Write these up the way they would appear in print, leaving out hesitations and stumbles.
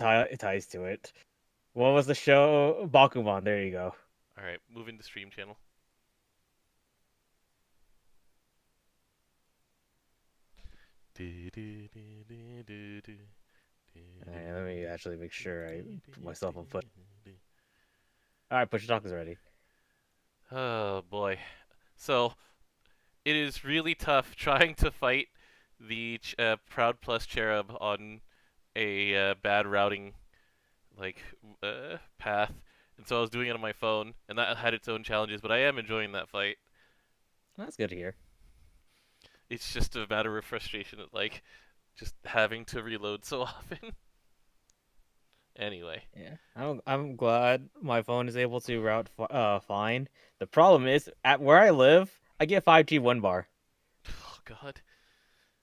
it ties to it. What was the show? Bakuman. There you go. All right, moving to stream channel. Alright, let me actually make sure I put myself on foot. All right, push your talk is ready. Oh boy. So it is really tough trying to fight the Proud Plus Cherub on a bad routing like path, and so I was doing it on my phone, and that had its own challenges. But I am enjoying that fight. That's good to hear. It's just a matter of frustration at like just having to reload so often. Anyway. Yeah, I'm glad my phone is able to route fine. The problem is at where I live, I get 5G 1 bar, Oh God.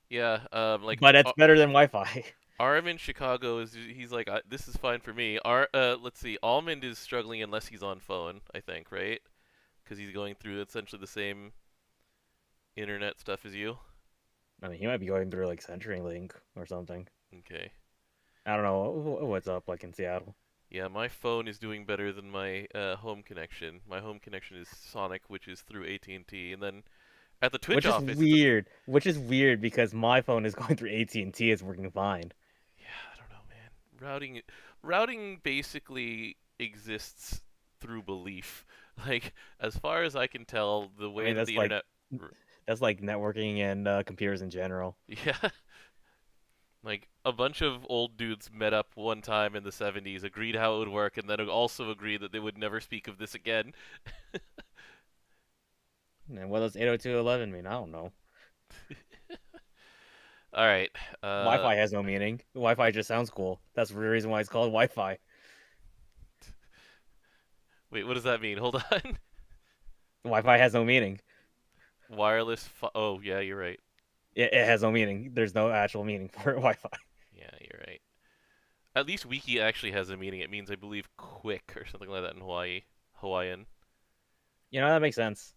Yeah. Like but it's better than Wi-Fi. Arm in Chicago is he's like this is fine for me. Let's see. Almond is struggling unless he's on phone. I think right because he's going through essentially the same internet stuff as you. I mean, he might be going through like CenturyLink or something. Okay. I don't know what's up like in Seattle. Yeah, my phone is doing better than my home connection. My home connection is Sonic, which is through AT&T, and then at the Twitch Which is office, weird. Which is weird because my phone is going through AT&T. It's working fine. yeah, I don't know, man. Routing basically exists through belief. Like as far as I can tell, the I way mean, that the internet, that's like networking and computers in general. yeah, like a bunch of old dudes met up one time in the 70s, agreed how it would work, and then also agreed that they would never speak of this again. And what does 802.11 mean? I don't know. All right. Wi-Fi has no meaning. Wi-Fi just sounds cool. That's the reason why it's called Wi-Fi. Wait, what does that mean? Hold on. Wi-Fi has no meaning. Wireless. Oh, yeah, you're right. It has no meaning. There's no actual meaning for Wi-Fi. Yeah, you're right. At least wiki actually has a meaning. It means, I believe, quick or something like that in Hawaiian. You know, that makes sense.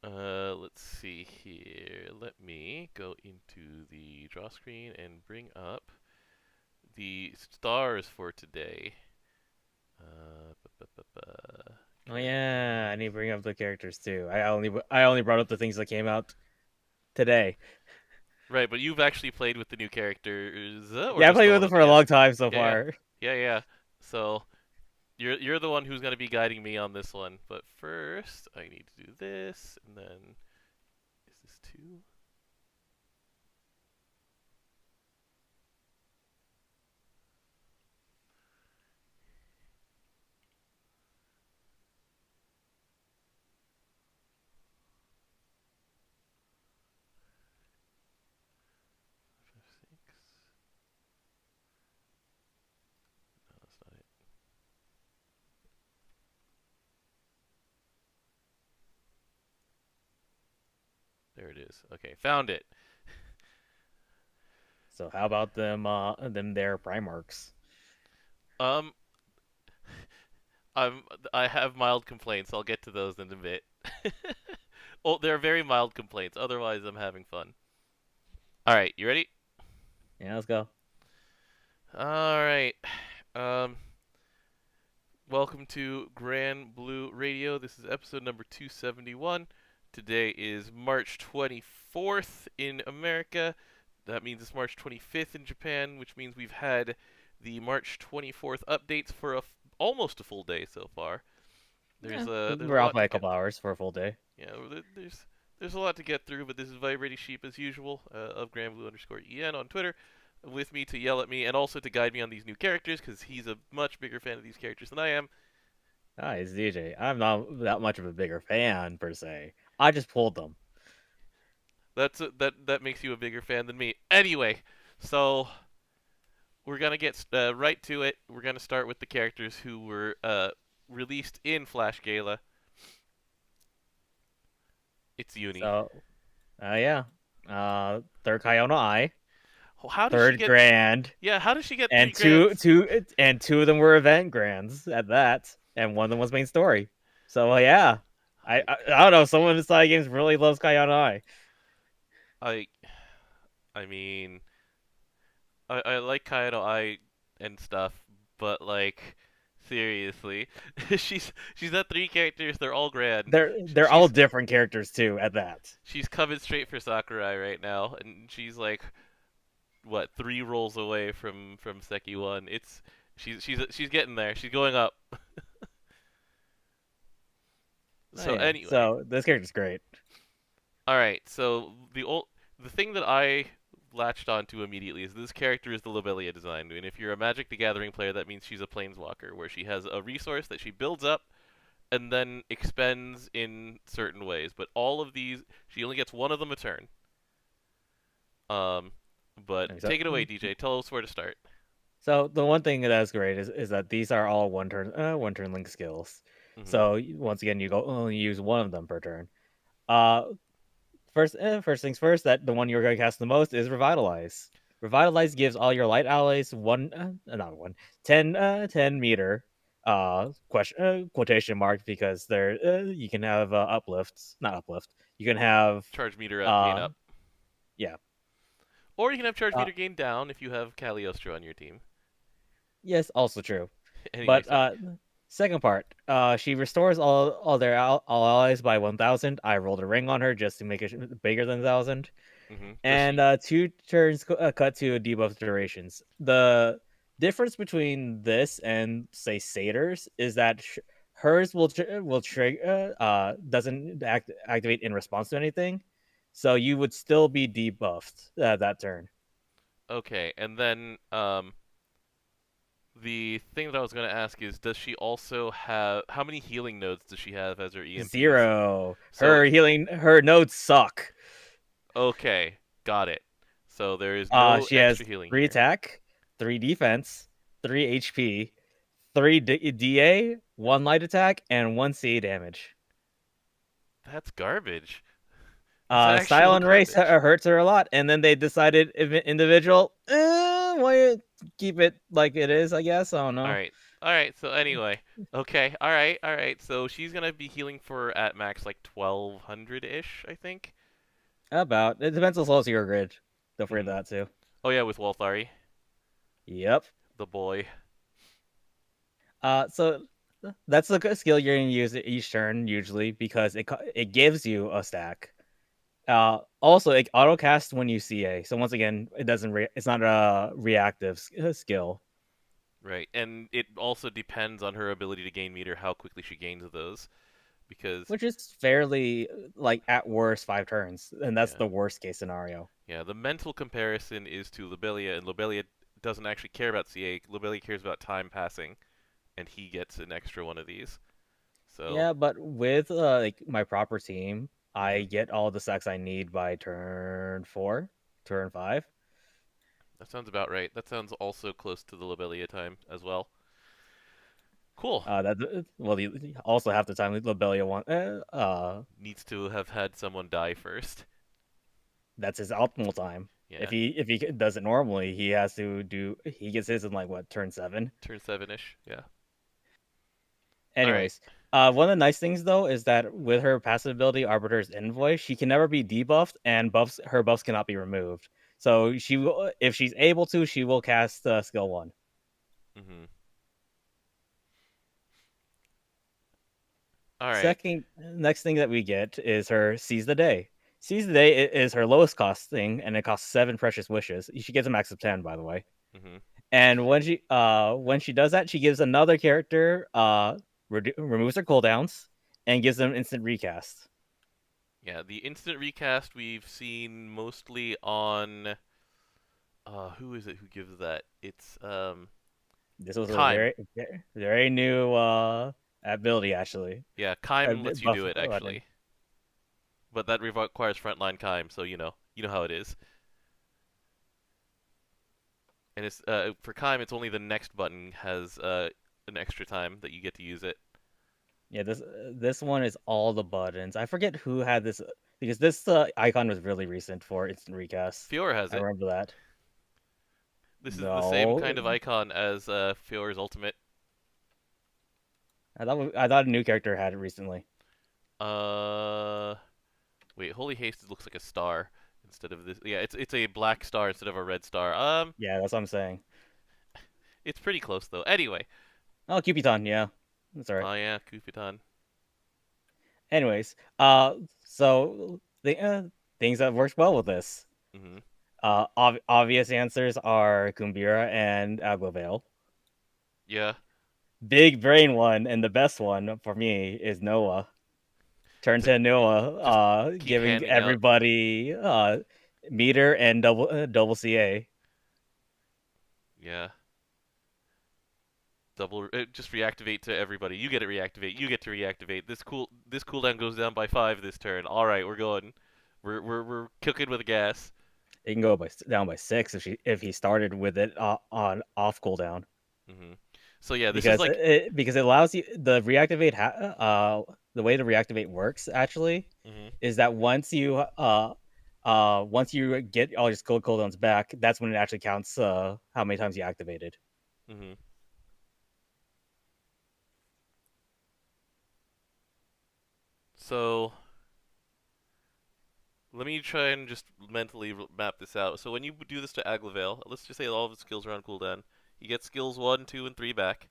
Let's see here. Let me go into the draw screen and bring up the stars for today. Oh yeah, I need to bring up the characters too. I only brought up the things that came out today. Right, but you've actually played with the new characters, or Yeah, I just played the with one them at for the a end? long time so Yeah, yeah, far. yeah, yeah. So you're the one who's going to be guiding me on this one. But first, I need to do this, and then is this two? Five, six. No, that's not it. There it is. Okay, found it. So how about them their Primarchs? Um, I'm I have mild complaints. I'll get to those in a bit. Oh, they're very mild complaints. Otherwise, I'm having fun. All right, you ready? Yeah, let's go. All right. Um, welcome to Granblue Radio. This is episode number 271. Today is March 24th in America. That means it's March 25th in Japan, which means we've had the March 24th updates for almost a full day so far. Yeah, There's a we're off lot by to a get. couple hours for a full day. Yeah, there's a lot to get through, but this is Vibrating Sheep as usual of Granblue_EN on Twitter, with me to yell at me and also to guide me on these new characters because he's a much bigger fan of these characters than I am. Ah, it's DJ. I'm not that much of a bigger fan per se. I just pulled them. That makes you a bigger fan than me. Anyway, so we're gonna get right to it. We're gonna start with the characters who were released in Flash Gala. It's Yuni. So, yeah. Third Kayona Eye, How does she third get? Grand, Yeah, how does she get three and grands? two of them were event grands at that, and one of them was main story. So yeah, I don't know. Someone inside games really loves Kayona Eye. I I mean, I like Kaido I and stuff, but like seriously, she's got three characters. They're all grand. They're all She's different characters too. At that, she's coming straight for Sakurai right now, and she's like what 3 rolls away from Seki 1. It's she's getting there. She's going up. oh So yeah. anyway, So this character's great. all right. So the thing that I latched onto immediately is this character is the Lobelia design, and if you're a Magic the Gathering player, that means she's a Planeswalker, where she has a resource that she builds up and then expends in certain ways. But all of these, she only gets one of them a turn. Um, but So, take it away, DJ. Tell us where to start. so the one thing that's great is that these are all one turn link skills. Hmm. So once again, you go only use one of them per turn. Uh, first things first, that the one you're going to cast the most is Revitalize. Revitalize gives all your light allies not one, 10 meter, quotation mark, because there, you can have uplifts, not uplift. You can have, Charge meter up, gain uh, up. yeah, Or you can have charge uh, meter gain down if you have Cagliostro on your team. yes, also true. Anyway, But sorry. second part, she restores all allies by 1,000. I rolled a ring on her just to make it bigger than 1,000. Does And she? 2 turns cut to debuff durations. The difference between this and say satyrs is that hers will trigger doesn't activate in response to anything, so you would still be debuffed that turn. Okay, and then the thing that I was going to ask is, does she also have how many healing nodes does she have as her EMPs? 0. So Her nodes suck. okay, got it. So there is no She has extra healing 3 here. attack, 3 defense, 3 HP, 3 DA, 1 light attack, and 1 CA damage. That's garbage. That's Style actual and race garbage. hurts her a lot, and then they decided if individual, why keep it like it is? I guess I don't All know. right. All right. So anyway, okay. All right. All right. So she's gonna be healing for at max like 1,200 ish, I think. About it depends how close to your grid. Don't forget Hmm. that too. Oh yeah, with Walthari, Yep. the boy. So that's the skill you're gonna use each turn usually because it gives you a stack. Also, it auto casts when you CA. So once again, it's not a reactive skill, Right. And it also depends on her ability to gain meter, how quickly she gains those. Because which is fairly like at worst 5 turns, and that's yeah, the worst case scenario. yeah. The mental comparison is to Lobelia, and Lobelia doesn't actually care about CA. Lobelia cares about time passing, and he gets an extra one of these. So. Yeah, but with like my proper team, I Hmm. get all the stacks I need by turn 4, turn 5. That sounds about right. That sounds also close to the Lobelia time as well. Cool. You also half the time Lobelia want Needs to have had someone die first. that's his optimal time. Yeah, If he does it normally, he gets his in like what, turn 7. turn 7-ish. Yeah. All right. Anyways, one of the nice things though is that with her passive ability Arbiter's Envoy, she can never be debuffed, and her buffs cannot be removed. So she will, if she's able to, she will cast skill 1. Mhm. All right. Next thing that we get is her Seize the Day. Seize the Day is her lowest cost thing, and it costs 7 precious wishes. She gets a max of 10, by the way. Mhm. And when she does that, she gives another character removes their cooldowns and gives them instant recast. Yeah, the instant recast we've seen mostly on who is it who gives that? It's This was a Kime. very new ability actually. Yeah, Kime lets you Buff do it button. actually. But that requires frontline Kime, so you know how it is. And it's for Kime, it's only the next button has an extra time that you get to use it. Yeah, this one is all the buttons. I forget who had this because this icon was really recent for instant recast. Fiora has I it. remember that. This is the same No, kind of icon as Fiora's ultimate. I thought a new character had it recently. Uh, Wait, Holy Haste looks like a star, and instead of this. Yeah, it's a black star instead of a red star. Yeah, that's what I'm saying. It's pretty close though. Anyway. Oh, Cupiton, yeah, that's all right. Oh yeah, Kupitan. Anyways, so the things that works well with this. Mhm. Obvious answers are Kumbira and Aglovale. Yeah. Big brain one and the best one for me is Noah. Turn To 10 Noah, just keep giving handing out. everybody meter and double CA. Yeah. Double. Just reactivate to everybody. You get to reactivate. You get to reactivate. This cooldown goes down by 5 this turn. All right, we're going. We're cooking with gas. It can go down by 6 if he started with it on off cooldown. Mhm. So yeah, this is Because like. it allows you the reactivate. The way the reactivate works actually Mhm. is that once you get all your skill cooldowns back, that's when it actually counts how many times you activated. Mhm. So let me try and just mentally map this out. So when you do this to Aglavale, let's just say all of his skills are on cooldown. You get skills 1, 2, and 3 back.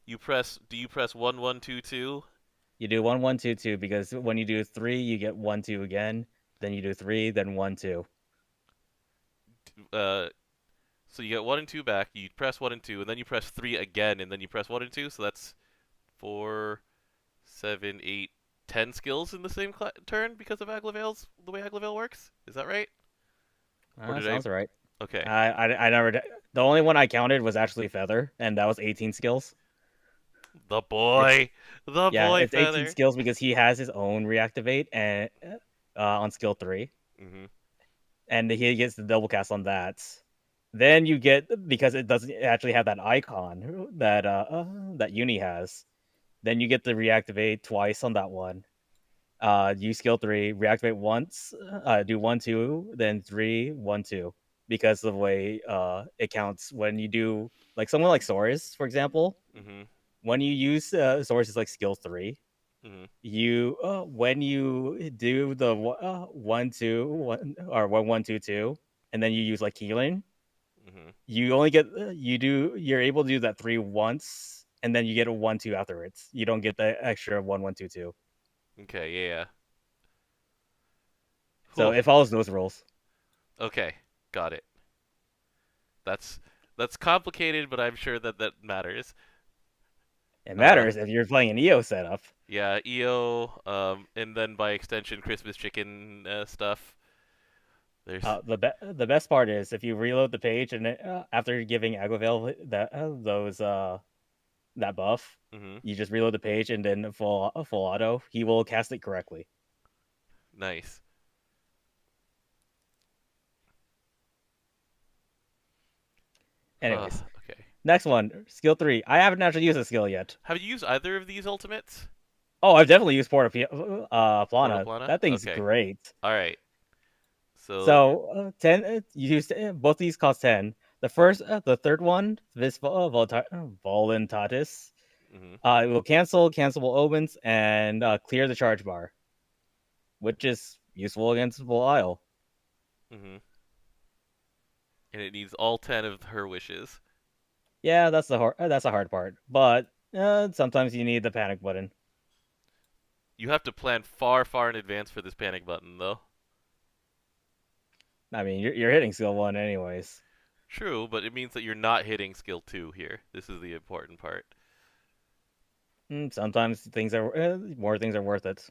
You press. Do you press 1, 1, 2, 2? You do 1 1 2 2 because when you do 3, you get 1 2 again. Then you do 3, then 1 2. So you get 1 and 2 back. You press 1 and 2, and then you press 3 again, and then you press 1 and 2. So that's 4, 7, 8, 10 skills in the same turn because of Aglavale's the way Aglavale works. Is that right? Or did I? Sounds right. Okay. I never. The only one I counted was actually Feather, and that was 18 skills. The It's boy, the Yeah, boy it's 18 feather. skills because he has his own reactivate and on skill 3, Mhm. and he gets the double cast on that. Then you get, because it doesn't actually have that icon that Uni has. Then you get to reactivate twice on that one. Use skill 3, reactivate once, do 1 2, then 3 1 2, because of the way it counts when you do, like someone like Saurus, for example. Mhm. When you use Saurus like skill 3, Mhm. you when you do the 1 2 1 or 1 1 2 2, and then you use like healing, Mhm. you only get you're able to do that 3 once, and then you get a 1 2 afterwards. You don't get the extra 1 1 2 2. Okay. Yeah. So Whew. it follows those rules. Okay. Got it. That's that's complicated, but I'm sure that that matters. It Uh, matters if you're playing an EO setup. yeah, EO, and then by extension, Christmas chicken stuff. There's. The best part is if you reload the page and after giving Agavale that buff, Mhm. you just reload the page and then full auto. He will cast it correctly. Nice. Anyways, Okay. next one, skill 3. I haven't actually used a skill yet. Have you used either of these ultimates? Oh, I've definitely used Plana. Portoplana? That thing's Okay. great. All right. So. So 10. You use both these cost 10. The third one, this Voluntatis, Mhm. it will cancel cancelable omens and clear the charge bar, which is useful against Belial. Mhm. And it needs all 10 of her wishes. Yeah, that's the hard part, but sometimes you need the panic button. You have to plan far, far in advance for this panic button, though. I mean, you're hitting skill 1 anyways. True, but it means that you're not hitting skill 2 here. This is the important part. Sometimes more things are worth it.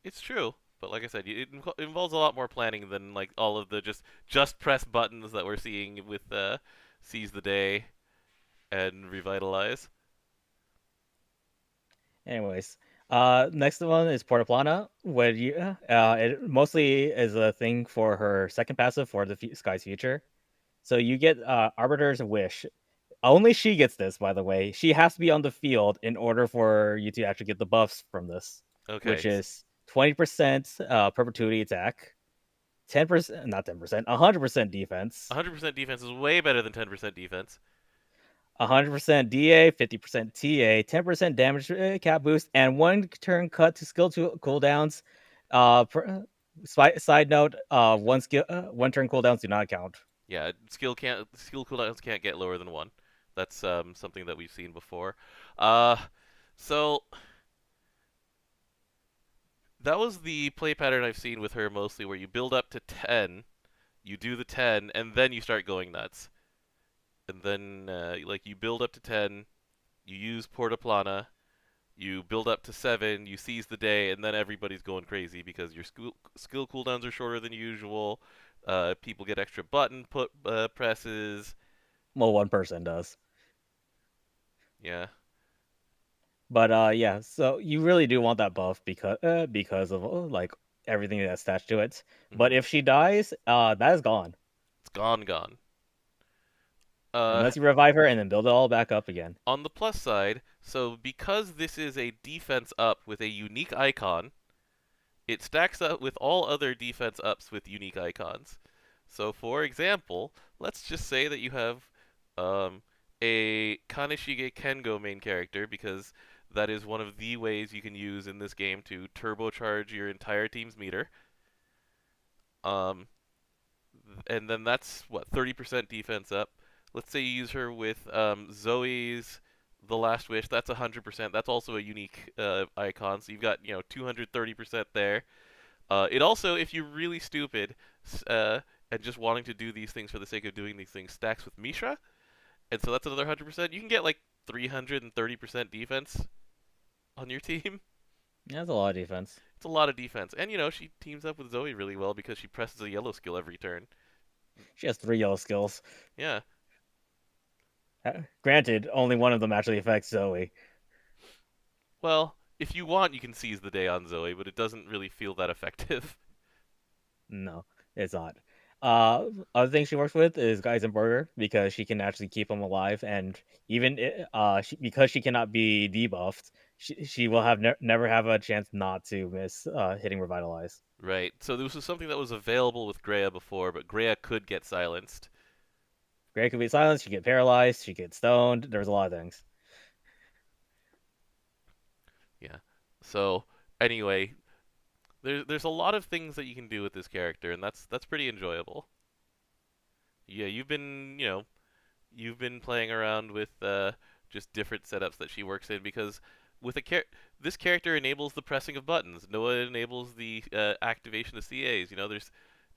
It's true, but like I said, it involves a lot more planning than like all of the just press buttons that we're seeing with Seize the Day and Revitalize. Anyways, next one is Portaplana, where it mostly is a thing for her second passive for the Sky's Future. So you get Arbiter's Wish. Only she gets this, by the way. She has to be on the field in order for you to actually get the buffs from this, Okay, which is 20% perpetuity attack, 10%, not 10%, 100% defense, 100% defense is way better than 10% defense. 100% DA, 50% TA, 10% damage cap boost, and one turn cut to skill 2 cooldowns. Side note: one turn cooldowns do not count. Yeah, skill cooldowns can't get lower than 1. That's something that we've seen before. Uh, so that was the play pattern I've seen with her mostly, where you build up to 10, you do the 10, and then you start going nuts. And then like you build up to 10, you use Portaplana, you build up to 7, you seize the day, and then everybody's going crazy because your skill cooldowns are shorter than usual. People get extra button presses. Well, one person does. Yeah. But yeah, so you really do want that buff because of like everything that's attached to it. But Hmm. if she dies, that is gone It's gone. Uh, unless you revive her and then build it all back up again. on the plus side, so because this is a defense up with a unique icon, it stacks up with all other defense ups with unique icons. So, for example, let's just say that you have a Kaneshige Kengo main character, because that is one of the ways you can use in this game to turbocharge your entire team's meter. Um, and then that's what 30% defense up. Let's say you use her with Zoe's The Last Wish. That's 100%. That's also a unique icon. So you've got 230% there. It also, if you're really stupid and just wanting to do these things for the sake of doing these things, stacks with Mishra, and so that's another 100%. You can get like 330% defense on your team. Yeah, that's a lot of defense. It's a lot of defense, and she teams up with Zoe really well because she presses a yellow skill every turn. She has 3 yellow skills. Yeah. Granted, only one of them actually affects Zoe. Well, if you want, you can seize the day on Zoe, but it doesn't really feel that effective. No, it's not. Other thing she works with is Geisenberger because she can actually keep him alive, and even because she cannot be debuffed, she will have never have a chance not to miss hitting revitalize. Right. So this was something that was available with Greya before, but Greya could get silenced. Gray could be silenced. She get paralyzed. She get stoned. There's a lot of things. Yeah. So anyway, there's a lot of things that you can do with this character, and that's pretty enjoyable. Yeah, you've been playing around with just different setups that she works in, because with this character enables the pressing of buttons. Noah enables the activation of CAs. There's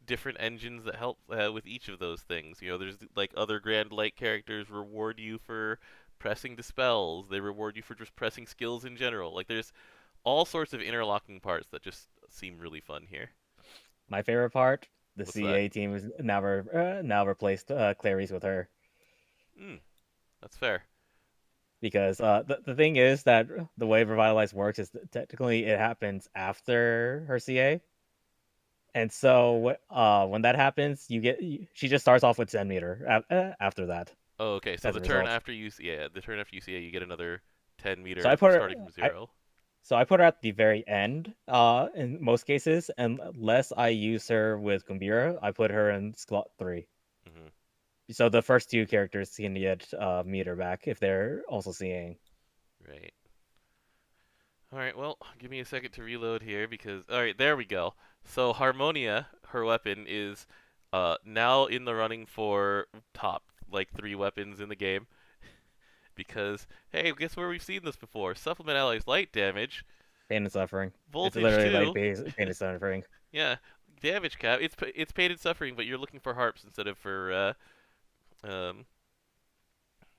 different engines that help with each of those things. There's like other Grand Light characters reward you for pressing dispels. They reward you for just pressing skills in general. Like there's all sorts of interlocking parts that just seem really fun here. My favorite part: the What's that? CA team is now replaced Clary's with her. Hmm, that's fair. Because the thing is that the way Revitalize works is that technically it happens after her CA, and so when that happens, she just starts off with 10 meter after that Oh, okay. So as the a turn result. after the turn after UCA, you get another 10 So I meter put her, starting from I, 0. so I put her at the very end. In most cases, unless I use her with Kumbira, I put her in slot 3. Hmm. So the first 2 characters can get meter back if they're also seeing. Right. All right. Well, give me a second to reload here because all right, there we go. So Harmonia, her weapon is now in the running for top like 3 weapons in the game because hey, guess where we've seen this before? Supplement allies light damage, Pain and suffering. It's voltage literally like 2. pain and suffering. Yeah, damage cap. It's pain and suffering, but you're looking for harps instead of um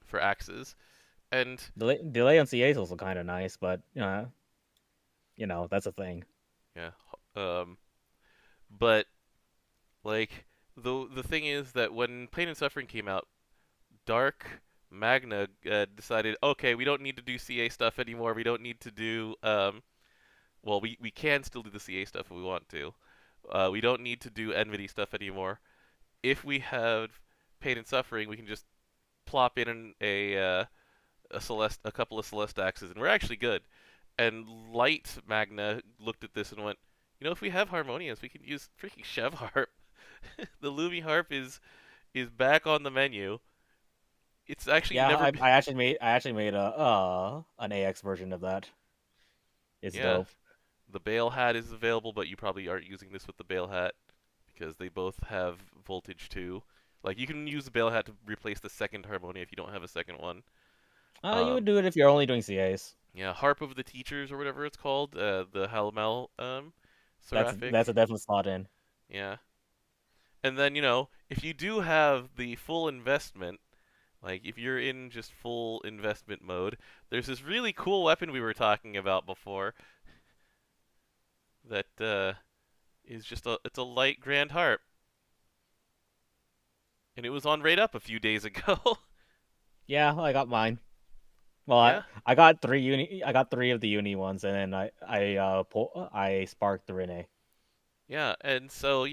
for axes. And Delay on CA is also kind of nice, but that's a thing. yeah, but like the thing is that when Pain and Suffering came out, Dark Magna decided, okay, we don't need to do CA stuff anymore. We don't need to do well, we can still do the CA stuff if we want to. We don't need to do Enmity stuff anymore. If we have Pain and Suffering, we can just plop in a couple of Celeste axes, and we're actually good. And Light Magna looked at this and went, if we have Harmonious, we can use freaking Chev Harp. The Lumi Harp is back on the menu. It's actually Yeah, never I, been. I actually made a an AX version of that. It's Yeah, dope. The Bale Hat is available, but you probably aren't using this with the Bale Hat because they both have voltage too. Like you can use the Bale Hat to replace the second Harmonia if you don't have a second one. You would Um, do it if you're only doing CAs. yeah, Harp of the Teachers or whatever it's called, the Halmel That's a seraphic. definite slot in. Yeah, and then if you do have the full investment, like if you're in just full investment mode, there's this really cool weapon we were talking about before that is just it's a light Grand Harp, and it was on Raid Up a few days ago. Yeah, I got mine. Well, Yeah, I got I got three of the uni ones, and then I sparked the Rene. yeah, and so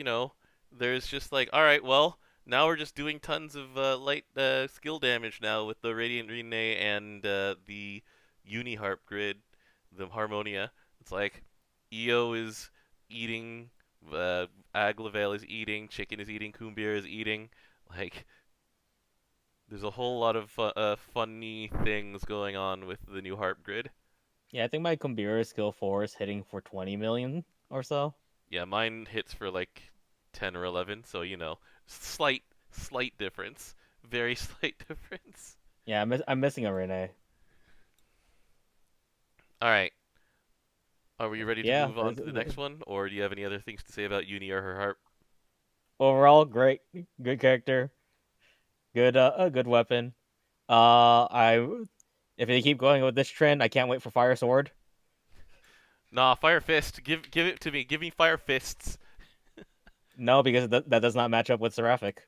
there's just like, all right, well, now we're just doing tons of light skill damage now with the Radiant Rene and the Uni Harp grid, the Harmonia. It's like EO is eating, Aglavale is eating, Chicken is eating, Kumbir is eating. Like, there's a whole lot of funny things going on with the new Harp grid. Yeah, I think my Kumbira skill 4 is hitting for 20 million or so. Yeah, mine hits for like 10 or 11, so slight difference. Very slight difference. Yeah, I'm missing a Rene. All right. Are we ready to Yeah, move on to the next one, or do you have any other things to say about Uni or her harp? overall great, good character, a good weapon. I if they keep going with this trend, I can't wait for Fire Sword. Nah, Fire Fist. Give it to me. Give me Fire Fists. No, because that does not match up with Seraphic.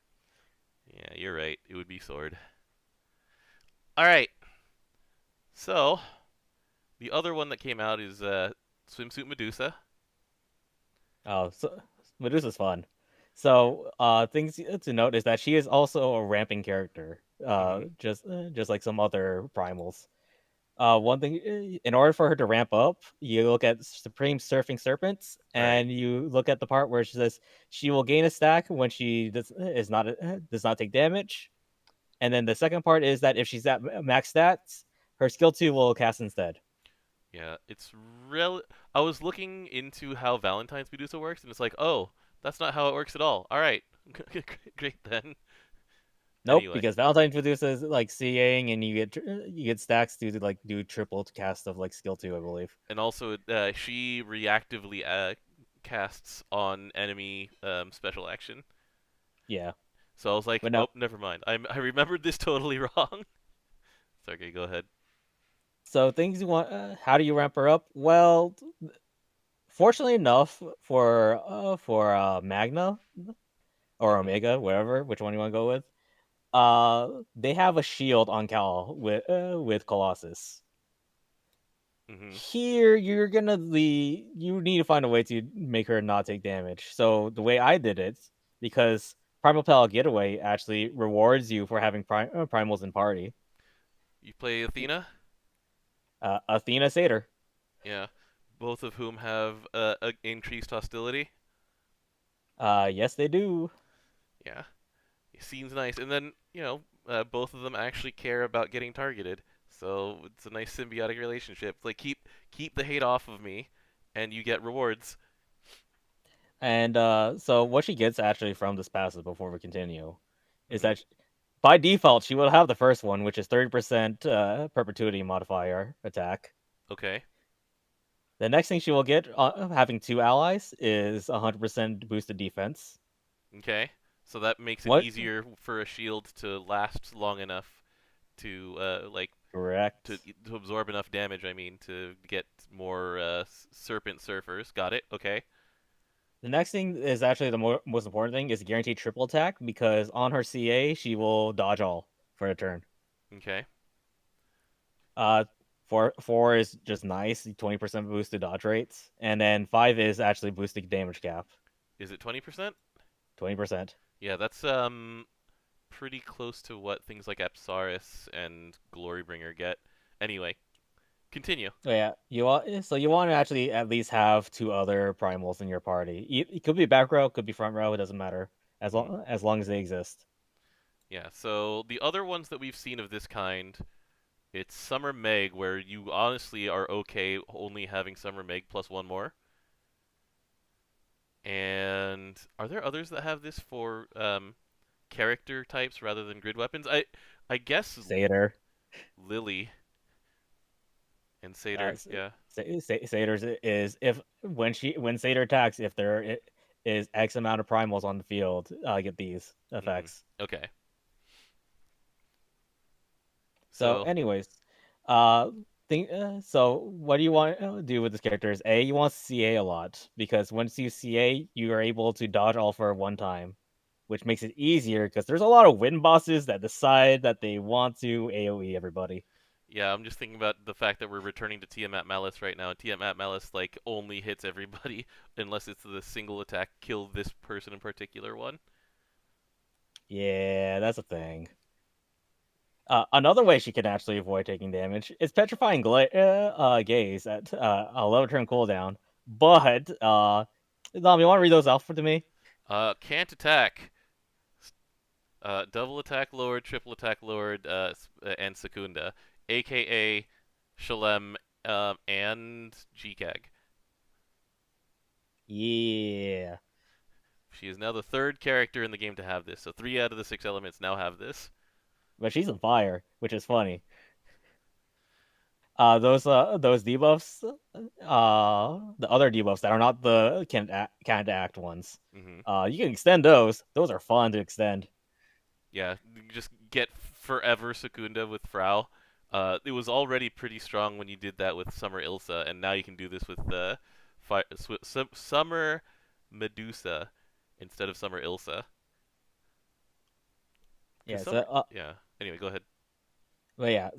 Yeah, you're right. It would be Sword. All right. So the other one that came out is Swimsuit Medusa. Oh, so Medusa's fun. So, things to note is that she is also a ramping character. Mm-hmm. Just like some other primals. One thing, in order for her to ramp up, you look at Supreme Surfing Serpents, Right. and you look at the part where she says she will gain a stack when she does not take damage. And then the second part is that if she's at max stats, her skill 2 will cast instead. Yeah, it's real. I was looking into how Valentine's Medusa works, and it's like, oh, that's not how it works at all. All right, great then. Nope, Anyway, because Valentine's Medusa is like CAing, and you get stacks to like do triple cast of like skill 2, I believe. and also she reactively casts on enemy special action. Yeah, So I was like, but no. oh, never mind. I remembered this totally wrong. So okay, go ahead. So things you want. How do you ramp her up? Well, fortunately enough for Magna or Mm-hmm. Omega, whatever, which one you want to go with. They have a shield on Cal with Colossus. Mm-hmm. Here, you need to find a way to make her not take damage. So the way I did it, because Primal Pal Getaway actually rewards you for having primals in party. You play Athena? Athena Satyr. Yeah. Both of whom have increased hostility. Yes, they do. Yeah. It seems nice. And then, both of them actually care about getting targeted. So it's a nice symbiotic relationship. Like keep the hate off of me and you get rewards. And so what she gets actually from this passive before we continue is Hmm. that by default she will have the first one, which is 30% perpetuity modifier attack. Okay. The next thing she will get, having two allies, is 100% boosted defense. Okay. So that makes it What? easier for a shield to last long enough to to Correct. to absorb enough damage, I mean, to get more serpent surfers. Got it. Okay. The next thing is actually the most important thing is guaranteed triple attack because on her CA she will dodge all for a turn. Okay. Uh, four is just nice, 20% boosted dodge rates, and then five is actually boosted damage cap, Is it 20%? 20%. Yeah, that's pretty close to what things like Apsaris and Glorybringer get. Anyway, continue. So yeah, you want to actually at least have two other primals in your party. It could be back row, could be front row. It doesn't matter Hmm. as long as they exist. Yeah, so the other ones that we've seen of this kind, it's Summer Meg, where you honestly are okay only having Summer Meg plus one more. And are there others that have this for character types rather than grid weapons? I guess Satyr. Lily and Uh, Satyr. Yeah. Satyr's is if when Satyr attacks, if is X amount of primals on the field, get these Mhm. effects. Okay. So, So, anyways, uh, so what do you want to do with this character? Is A, you want to CA a lot because once you CA, you are able to dodge all for one time, which makes it easier because there's a lot of win bosses that decide that they want to AOE everybody. yeah, I'm just thinking about the fact that we're returning to Tiamat Malice right now. And Tiamat Malice like only hits everybody unless it's the single attack kill this person in particular one. Yeah, that's a thing. Another way she can actually avoid taking damage is petrifying gaze at a low turn cooldown. But Dom, you want to read those out to me? Can't attack. Double attack Lord, triple attack Lord, and Secunda, aka Shalem and GCAG. Yeah, She is now the third character in the game to have this. So 3 out of the 6 elements now have this. but she's on fire, which is funny. Those debuffs, the other debuffs that are not the can't act ones. Hmm. You can extend those. Those are fun to extend. Yeah, you just get forever Secunda with Frau. It was already pretty strong when you did that with Summer Ilsa, and now you can do this with Summer Medusa instead of Summer Ilsa. Cause Yeah. Summer, yeah. Anyway, go ahead. But yeah.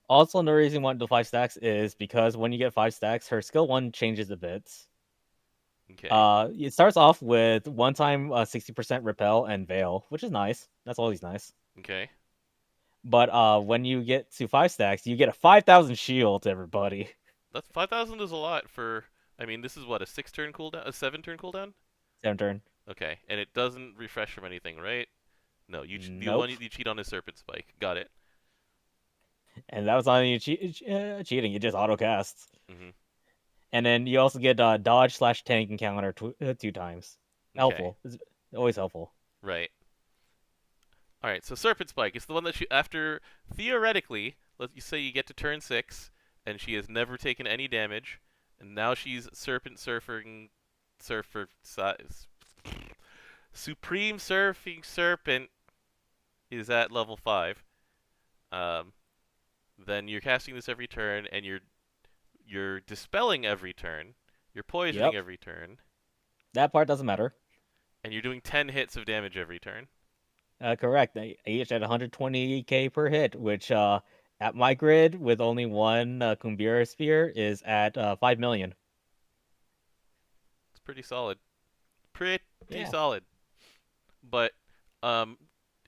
Also, the reason why the 5 stacks is because when you get 5 stacks, her skill one changes a bit. Okay. It starts off with one time 60% repel and veil, which is nice. That's always nice. Okay. But when you get to 5 stacks, you get a 5,000 shield to everybody. That's 5,000 is a lot for. I mean, this is what, a 6 turn cooldown, a 7 turn cooldown. 7 turn. Okay, and it doesn't refresh from anything, right? No, the one Nope. you cheat on is Serpent Spike. Got it. And that was not even cheating. You just auto casts. Hmm. And then you also get dodge/tank encounter 2 times. Okay. Helpful. It's always helpful. Right. All right. So Serpent Spike is the one that she after theoretically, let's you say you get to turn 6, and she has never taken any damage, and now she's Serpent surfing, surfer size. Supreme Surfing Serpent is at level 5. Um, then you're casting this every turn, and you're dispelling every turn, you're poisoning Yep. every turn, That part doesn't matter. and you're doing 10 hits of damage every turn. Correct. They each at 120k per hit, which at my grid with only one Kumbira sphere is at 5 million. It's pretty solid. Pretty Yeah. solid. But um,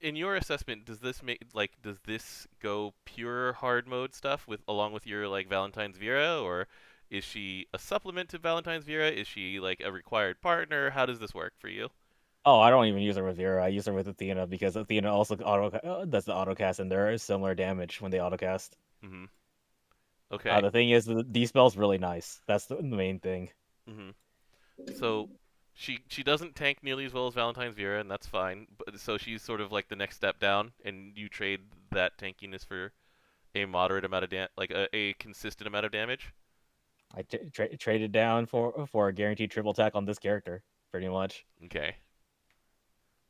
in your assessment, does this go pure hard mode stuff with along with your like Valentine's Vera, or is she a supplement to Valentine's Vera? Is she like a required partner? How does this work for you? Oh, I don't even use her with Vera. I use her with Athena because Athena also does the autocast, and there is similar damage when they autocast. Hmm. Okay. The thing is, these spells really nice. That's the main thing. Hmm. So she doesn't tank nearly as well as Valentine's Vera, and that's fine. But so she's sort of like the next step down, and you trade that tankiness for a moderate amount of like a consistent amount of damage. I traded down for a guaranteed triple attack on this character, pretty much. Okay,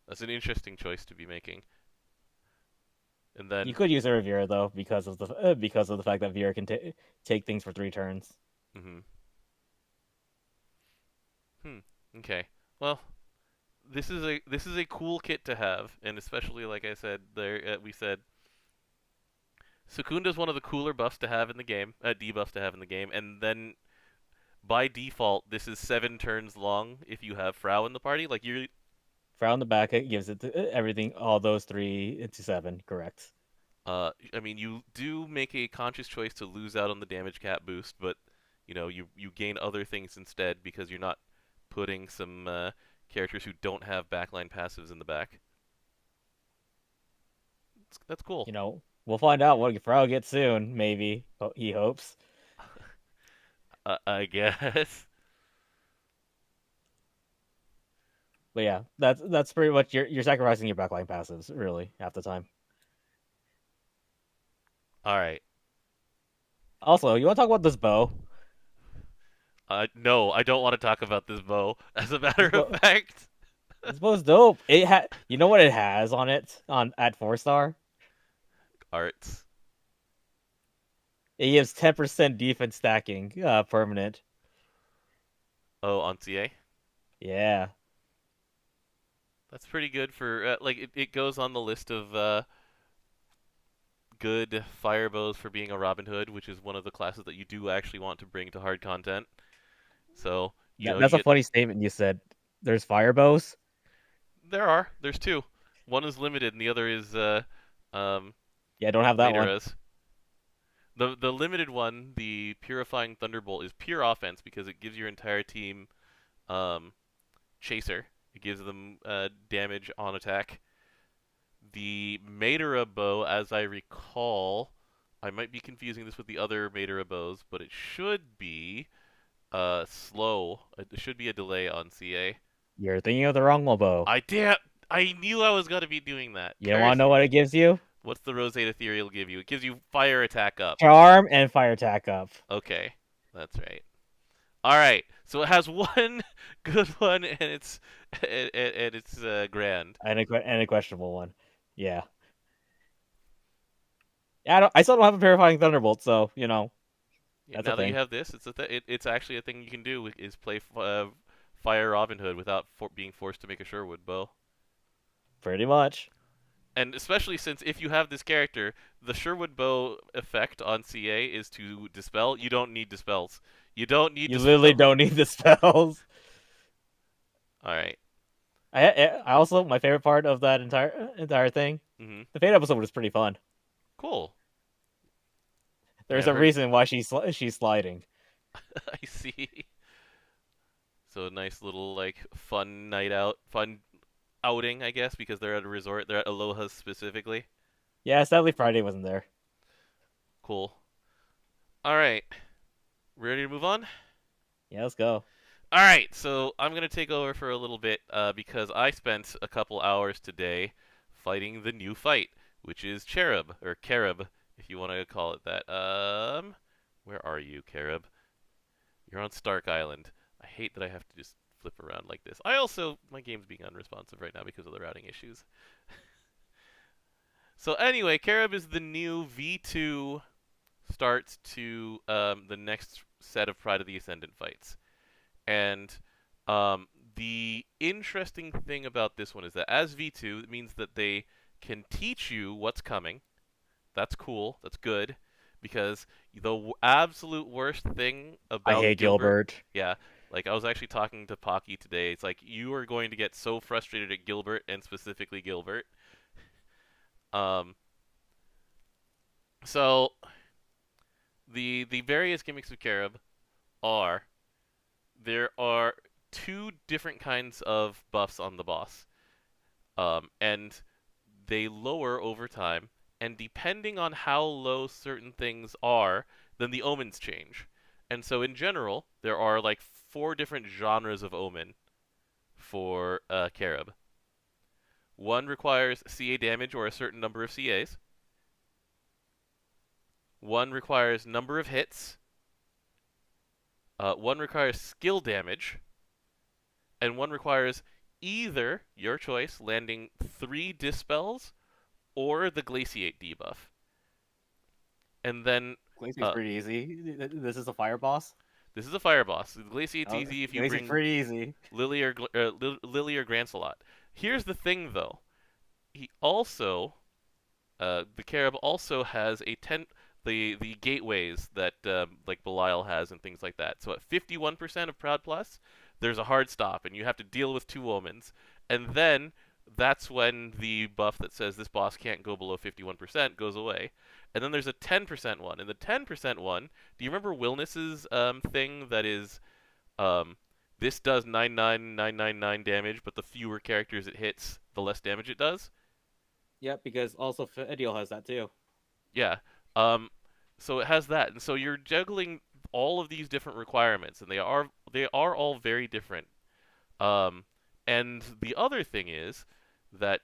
that's an interesting choice to be making. And then, You could use her Vera though because of the fact that Vera can take things for 3 turns. hmm hmm, okay. Well, this is a cool kit to have, and especially like I said, we said Secunda is one of the cooler buffs to have in the game, debuffs to have in the game, and then by default, this is 7 turns long if you have Frau in the party. Like you're, Frown on the back it gives it everything, all those 3 into 7. Correct. I mean, you do make a conscious choice to lose out on the damage cap boost, but you gain other things instead because you're not putting some characters who don't have backline passives in the back. That's cool. We'll find out what Frown gets soon. Maybe he hopes. I guess. But yeah, that's pretty much you're sacrificing your backline passives really half the time. All right. Also, you want to talk about this bow? No, I don't want to talk about this bow. As a matter This of bow, fact, this bow's dope. You know what it has on it on at 4-star? arts. It gives 10% defense stacking, permanent. Oh, on CA. Yeah, That's pretty good for it goes on the list of good fire bows for being a Robin Hood, which is one of the classes that you do actually want to bring to hard content. So you that's a get funny statement you said. There's fire bows. there's two. One is limited, and the other is um, Yeah, I don't have that later one. as the limited one, the Purifying Thunderbolt, is pure offense because it gives your entire team um, chaser. It gives them damage on attack. The Madara bow, as I recall, I might be confusing this with the other Madara bows, but it should be slow. It should be a delay on CA. You're thinking of the wrong bow. I knew I was gonna be doing that. You don't want to Curse know what it me. gives you? What's the Rosate Ethereal give you? It gives you fire attack up. Charm and fire attack up. Okay, that's right. All right, so it has one good one, and it's grand. And a questionable one. Yeah. Yeah, I still don't have a purifying thunderbolt, so Yeah, that's a now that you thing. have this, it's actually a thing you can do is play Fire Robin Hood without being forced to make a Sherwood bow. Pretty much. And especially since if you have this character, the Sherwood bow effect on CA is to dispel. You don't need dispels. You don't need You literally dispels. don't need the spells. All right. I also my favorite part of that entire thing. Mhm. The Fate episode was pretty fun. Cool. Yeah, There's I a heard. reason why she's sliding. I see. So a nice little fun night out, fun outing, I guess, because they're at a resort. They're at Aloha specifically. Yeah, sadly Friday wasn't there. Cool. All right. Ready to move on? Yeah, let's go. All right, so I'm gonna take over for a little bit because I spent a couple hours today fighting the new fight, which is Cherub or Carib, if you want to call it that. Where are you, Carib? You're on Stark Island. I hate that I have to just flip around like this. My game's being unresponsive right now because of the routing issues. So anyway, Carib is the new V2 starts to the next set of Pride of the Ascendant fights. And the interesting thing about this one is that as V2, it means that they can teach you what's coming. That's cool. That's good. Because the absolute worst thing I about hate Gilbert, Gilbert. yeah, like I was actually talking to Pocky today. It's like you are going to get so frustrated at Gilbert and specifically Gilbert. Um, so the various gimmicks of Carib are there are two different kinds of buffs on the boss, and they lower over time. And depending on how low certain things are, then the omens change. And so, in general, there are like 4 different genres of omen for Carib. One requires CA damage or a certain number of CAs. One requires number of hits. One requires skill damage, and one requires either your choice, landing 3 dispels or the glaciate debuff. And then Glaciate's uh, pretty easy. This is a fire boss. this is a fire boss. The glaciate's Oh, easy if you Glaciate's bring pretty easy. Lily or Grancelot. Here's the thing, though. He also the Carib also has the gateways that like Belial has and things like that. So at 51% of Proud Plus, there's a hard stop, and you have to deal with 2 omens. And then that's when the buff that says this boss can't go below 51% goes away. And then there's a 10% one. And the 10% one, do you remember Wilness's thing that is um, this does 99999 damage, but the fewer characters it hits, the less damage it does? Yep, because also Fediel has that too. Yeah. Um, so it has that, and so you're juggling all of these different requirements, and they are all very different. Um, And the other thing is that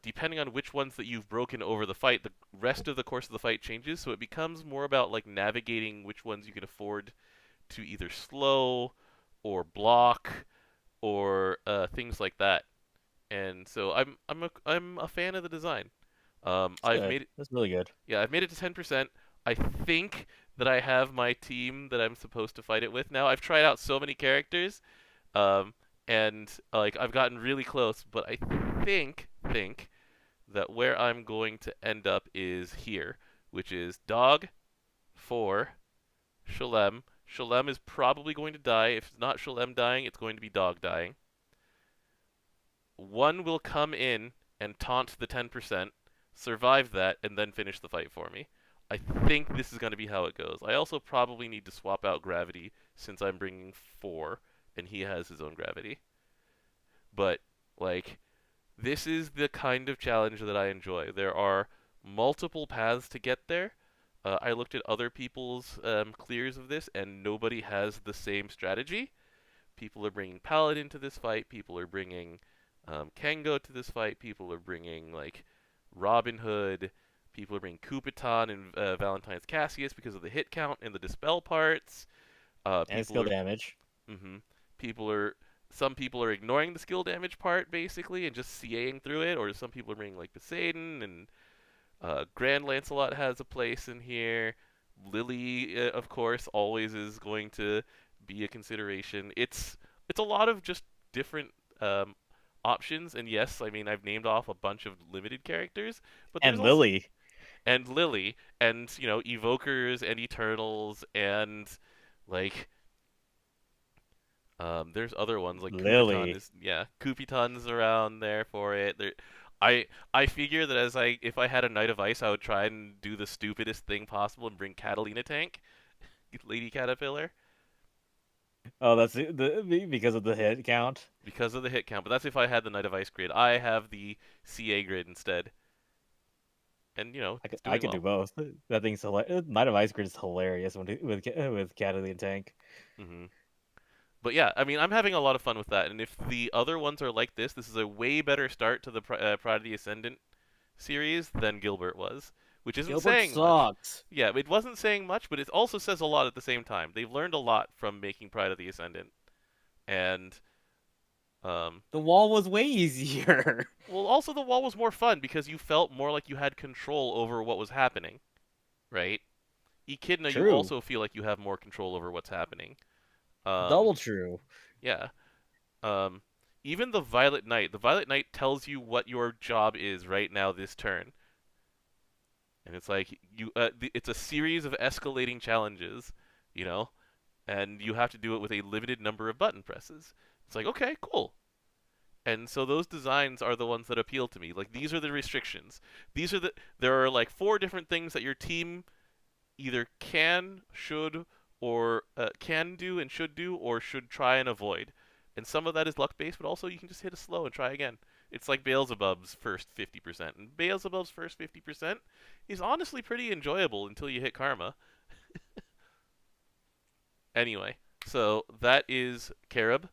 depending on which ones that you've broken over the fight, the rest of the course of the fight changes. So it becomes more about like navigating which ones you can afford to either slow or block or things like that. And so I'm a fan of the design. It's I've good. made it. That's really good. Yeah, I've made it to 10%. I think that I have my team that I'm supposed to fight it with now. I've tried out so many characters, um, and like I've gotten really close, but I think that where I'm going to end up is here, which is Dog, 4, Shalem. Shalem is probably going to die. If it's not Shalem dying, it's going to be Dog dying. One will come in and taunt the 10%, survive that, and then finish the fight for me. I think this is going to be how it goes. I also probably need to swap out Gravity since I'm bringing 4 and he has his own Gravity. But, like, this is the kind of challenge that I enjoy. There are multiple paths to get there. I looked at other people's clears of this, and nobody has the same strategy. People are bringing Paladin to this fight. People are bringing Kengo to this fight. People are bringing like Robin Hood. People are bringing Kupitan and Valentine's Cassius because of the hit count and the dispel parts. And People skill are damage. mm-hmm, people are some people are ignoring the skill damage part basically and just CAing through it, or some people are bringing like Poseidon and Grand Lancelot has a place in here. Lily, of course, always is going to be a consideration. It's a lot of just different um, options, and yes, I mean I've named off a bunch of limited characters, but there's And also Lily. and Lily and evokers and Eternals and like there's other ones like Kupitan Lily. is Kupitan's around there for it. I figure that if I had a Knight of Ice, I would try and do the stupidest thing possible and bring Catalina tank, Lady Caterpillar, Oh, that's because of the hit count. because of the hit count. But that's if I had the Knight of Ice grid. I have the CA grid instead, and I it's I doing could do well. both. That thing's hilarious. Knight of Ice Grid is hilarious with Catalina Tank. hmm But yeah, I mean, I'm having a lot of fun with that. And if the other ones are like this is a way better start to the Pride of the Ascendant series than Gilbert was, which isn't Gilbert saying much. sucks. Yeah, it wasn't saying much, but it also says a lot at the same time. They've learned a lot from making Pride of the Ascendant, and The wall was way easier. well, also the wall was more fun because you felt more like you had control over what was happening, right? Echidna, you True. also feel like you have more control over what's happening. Um, Double true. yeah. Um, Even the Violet Knight tells you what your job is right now this turn. And it's like it's a series of escalating challenges, you know, and you have to do it with a limited number of button presses. It's like, okay, cool. And so those designs are the ones that appeal to me. Like these are the restrictions. There are like 4 different things that your team either can, should, or can do and should do, or should try and avoid. And some of that is luck based, but also you can just hit a slow and try again. It's like Beelzebub's first 50%. And Beelzebub's first 50% is honestly pretty enjoyable until you hit Karma. Anyway, so that is Carib.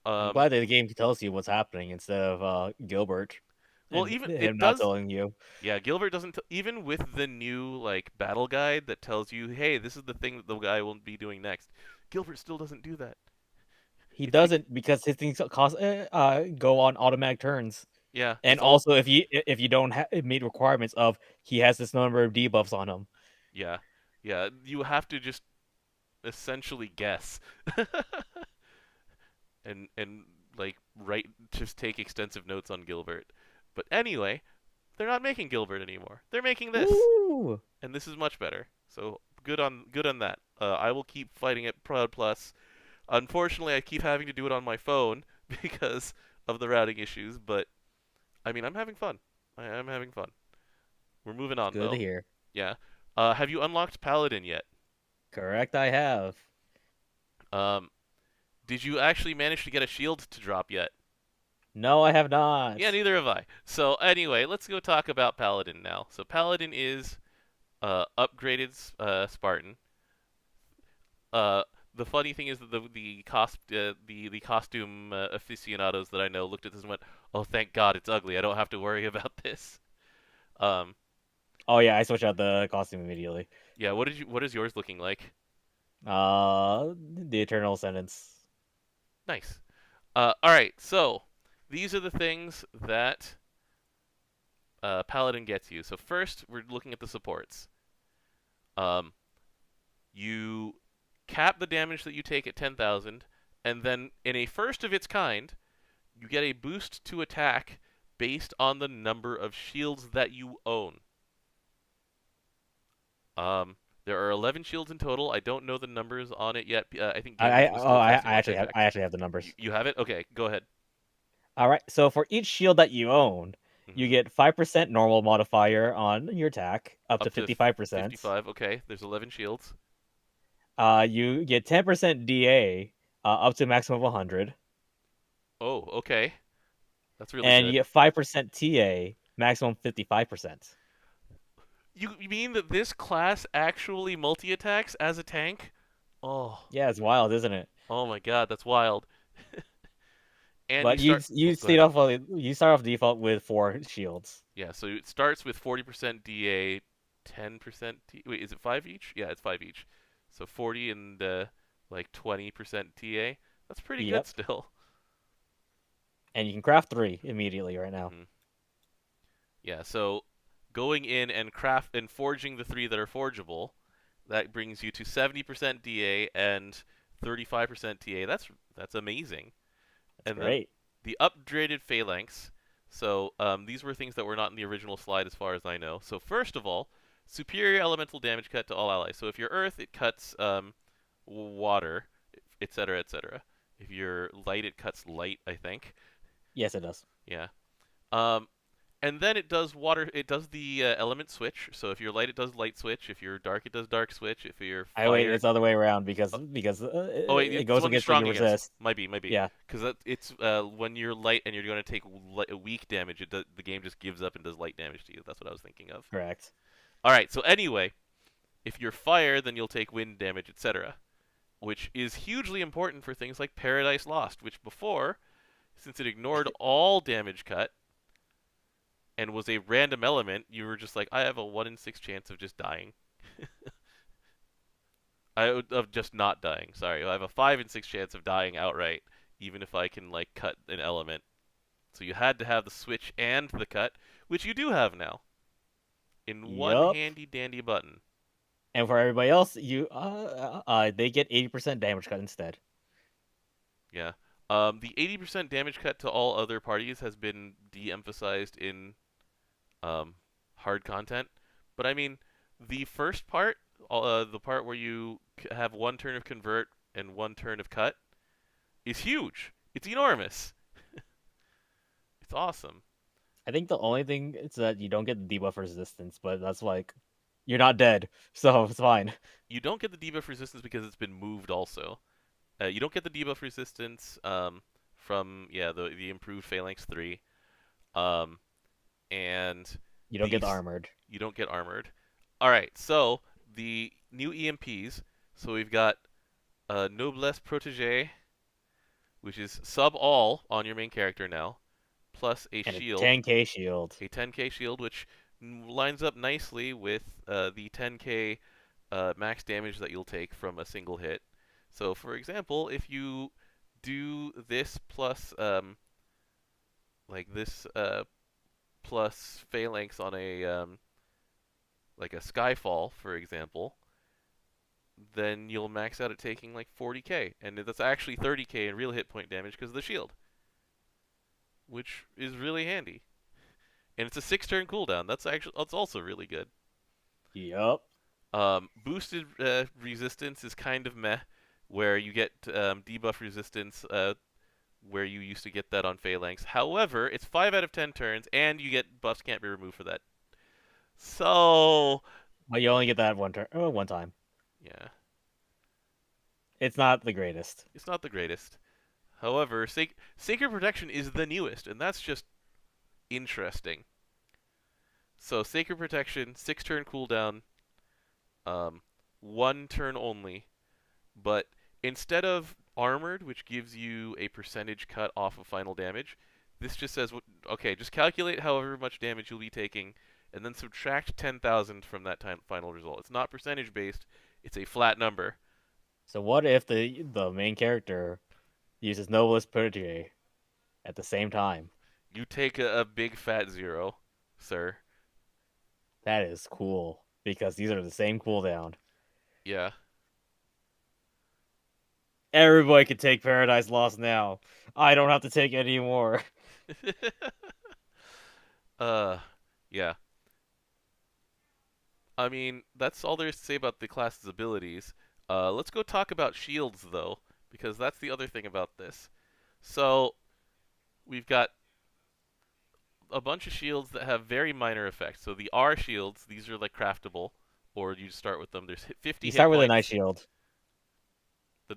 I'm Um, glad that the game tells you what's happening instead of Gilbert well, and even him it not does. telling you. Yeah, Gilbert doesn't. Even with the new like battle guide that tells you, hey, this is the thing that the guy will be doing next, Gilbert still doesn't do that. He It's be- doesn't because his things go on automatic turns. yeah, And it's all also, if you don't meet requirements of he has this number of debuffs on him. yeah, yeah. You have to just essentially guess and like write just take extensive notes on Gilbert. But anyway, they're not making Gilbert anymore. They're making this, Woo! and this is much better. So good on that. I will keep fighting it Proud Plus. Unfortunately, I keep having to do it on my phone because of the routing issues. But I mean, I'm having fun. I am having fun. We're moving It's on good to though. hear. Yeah. Have you unlocked Paladin yet? Correct, I have. Um, did you actually manage to get a shield to drop yet? No, I have not. Yeah, neither have I. So anyway, let's go talk about Paladin now. So Paladin is upgraded Spartan. Uh, the funny thing is that the costume aficionados that I know looked at this and went, "Oh, thank God, it's ugly. I don't have to worry about this." Um, Oh yeah, I switched out the costume immediately. yeah. What is yours looking like? The Eternal Ascendants. Nice. All right. So these are the things that Paladin gets you. So first, we're looking at the supports. Um, you cap the damage that you take at 10,000, and then in a first of its kind, you get a boost to attack based on the number of shields that you own. There are 11 shields in total. I don't know the numbers on it yet. I think Gamers was still testing once I I checked. actually have the numbers. You have it? Okay, go ahead. All right. So for each shield that you own, you Hmm. get 5% normal modifier on your attack, up to Up to 55%. 55. Okay, there's 11 shields. You get 10% DA, up to maximum of 100, Oh, okay. That's really and you good. get 5% TA, maximum 55%. You mean that this class actually multi-attacks as a tank? Oh, Yeah, it's wild, isn't it? oh my God, that's wild. And you But start. Oh, you go ahead. you start off default with 4 shields. Yeah, so it starts with 40% DA, 10% Wait, is it 5 each? Yeah, it's 5 each. So 40 and like 20% TA. That's pretty good Yep. still. And you can craft 3 immediately right now. Hmm. Yeah, so going in and craft and forging the 3 that are forgeable, that brings you to 70% DA and 35% TA. That's amazing. That's And then great. the upgraded phalanx. So these were things that were not in the original slide, as far as I know. So first of all, superior elemental damage cut to all allies. So if you're Earth, it cuts water, etc., etc. If you're light, it cuts light, I think. Yes, it does. Yeah. Um, and then it does water. It does the element switch. So if you're light, it does light switch. If you're dark, it does dark switch. If you're I wait, fire, it's the other way around uh, because oh wait, it it's goes one you're against what strong you against. resist. Might be, might be, Yeah, because it's when you're light and you're going to take weak damage. The game just gives up and does light damage to you. That's what I was thinking of. correct. All right. So anyway, if you're fire, then you'll take wind damage, etc., which is hugely important for things like Paradise Lost, which before, since it ignored all damage cut and was a random element, you were just like, I have a 1 in 6 chance of just dying. Of just not dying. Sorry, I have a 5 in 6 chance of dying outright, even if I can like cut an element. So you had to have the switch and the cut, which you do have now in one Yup. handy dandy button. And for everybody else, they get 80% damage cut instead. Yeah. The 80% damage cut to all other parties has been de-emphasized in um, hard content, but I mean, the first part, the part where you have 1 turn of convert and 1 turn of cut, is huge. It's enormous. It's awesome. I think the only thing is that you don't get the debuff resistance, but that's like you're not dead, so it's fine. You don't get the debuff resistance because it's been moved also. You don't get the debuff resistance from the improved Phalanx 3. Um, and You don't get the these armored. you don't get armored. All right, so the new EMPs. So we've got Noblesse Protégée, which is sub all on your main character now, plus a And a shield, 10k shield. a 10k shield, which lines up nicely with the 10k max damage that you'll take from a single hit. So, for example, if you do this plus like this plus phalanx on a like a Skyfall, for example, then you'll max out at taking like 40k, and that's actually 30k in real hit point damage because of the shield, which is really handy. And it's a 6-turn cooldown. That's also really good. Yup. Boosted resistance is kind of meh, where you get debuff resistance where you used to get that on Phalanx. However, it's 5 out of 10 turns, and you get buffs can't be removed for that. So, But you only get that one time. yeah, It's not the greatest. it's not the greatest. However, Sacred Protection is the newest, and that's just interesting. So, Sacred Protection, 6-turn cooldown, um, 1 turn only, but instead of armored, which gives you a percentage cut off of final damage, this just says, okay, just calculate however much damage you'll be taking, and then subtract 10,000 from that final result. It's not percentage based; it's a flat number. So what if the main character uses Novelist Protege at the same time? You take a big fat 0, sir. That is cool because these are the same cooldown. Yeah. Everybody can take Paradise Lost now. I don't have to take any more. uh, yeah. I mean, that's all there is to say about the class's abilities. Let's go talk about shields, though, because that's the other thing about this. So, we've got a bunch of shields that have very minor effects. So the R shields, these are like craftable, or you just start with them. There's 50 You hit start with a points. Night Shield.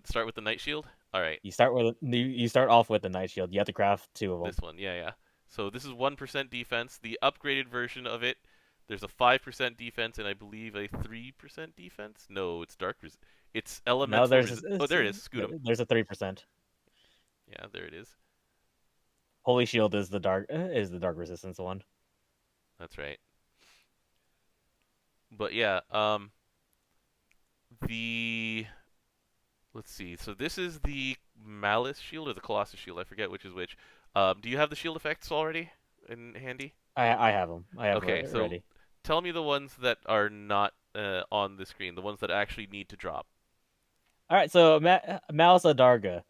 Start with the Night Shield? Alright. You start off with the Night Shield. You have to craft 2 of them. This one, yeah. So this is 1% defense. The upgraded version of it, there's a 5% defense and I believe a 3% defense? No, it's it's elemental. No, oh, there it is. Scoot 'em. There's a 3%. Yeah, there it is. Holy Shield is the dark resistance one. That's right. But yeah, let's see. So this is the Malice Shield or the Colossus Shield. I forget which is which. Do you have the shield effects already in handy? I have them. I have okay, so ready. Tell me the ones that are not on the screen, the ones that actually need to drop. All right, so Malice Adarga.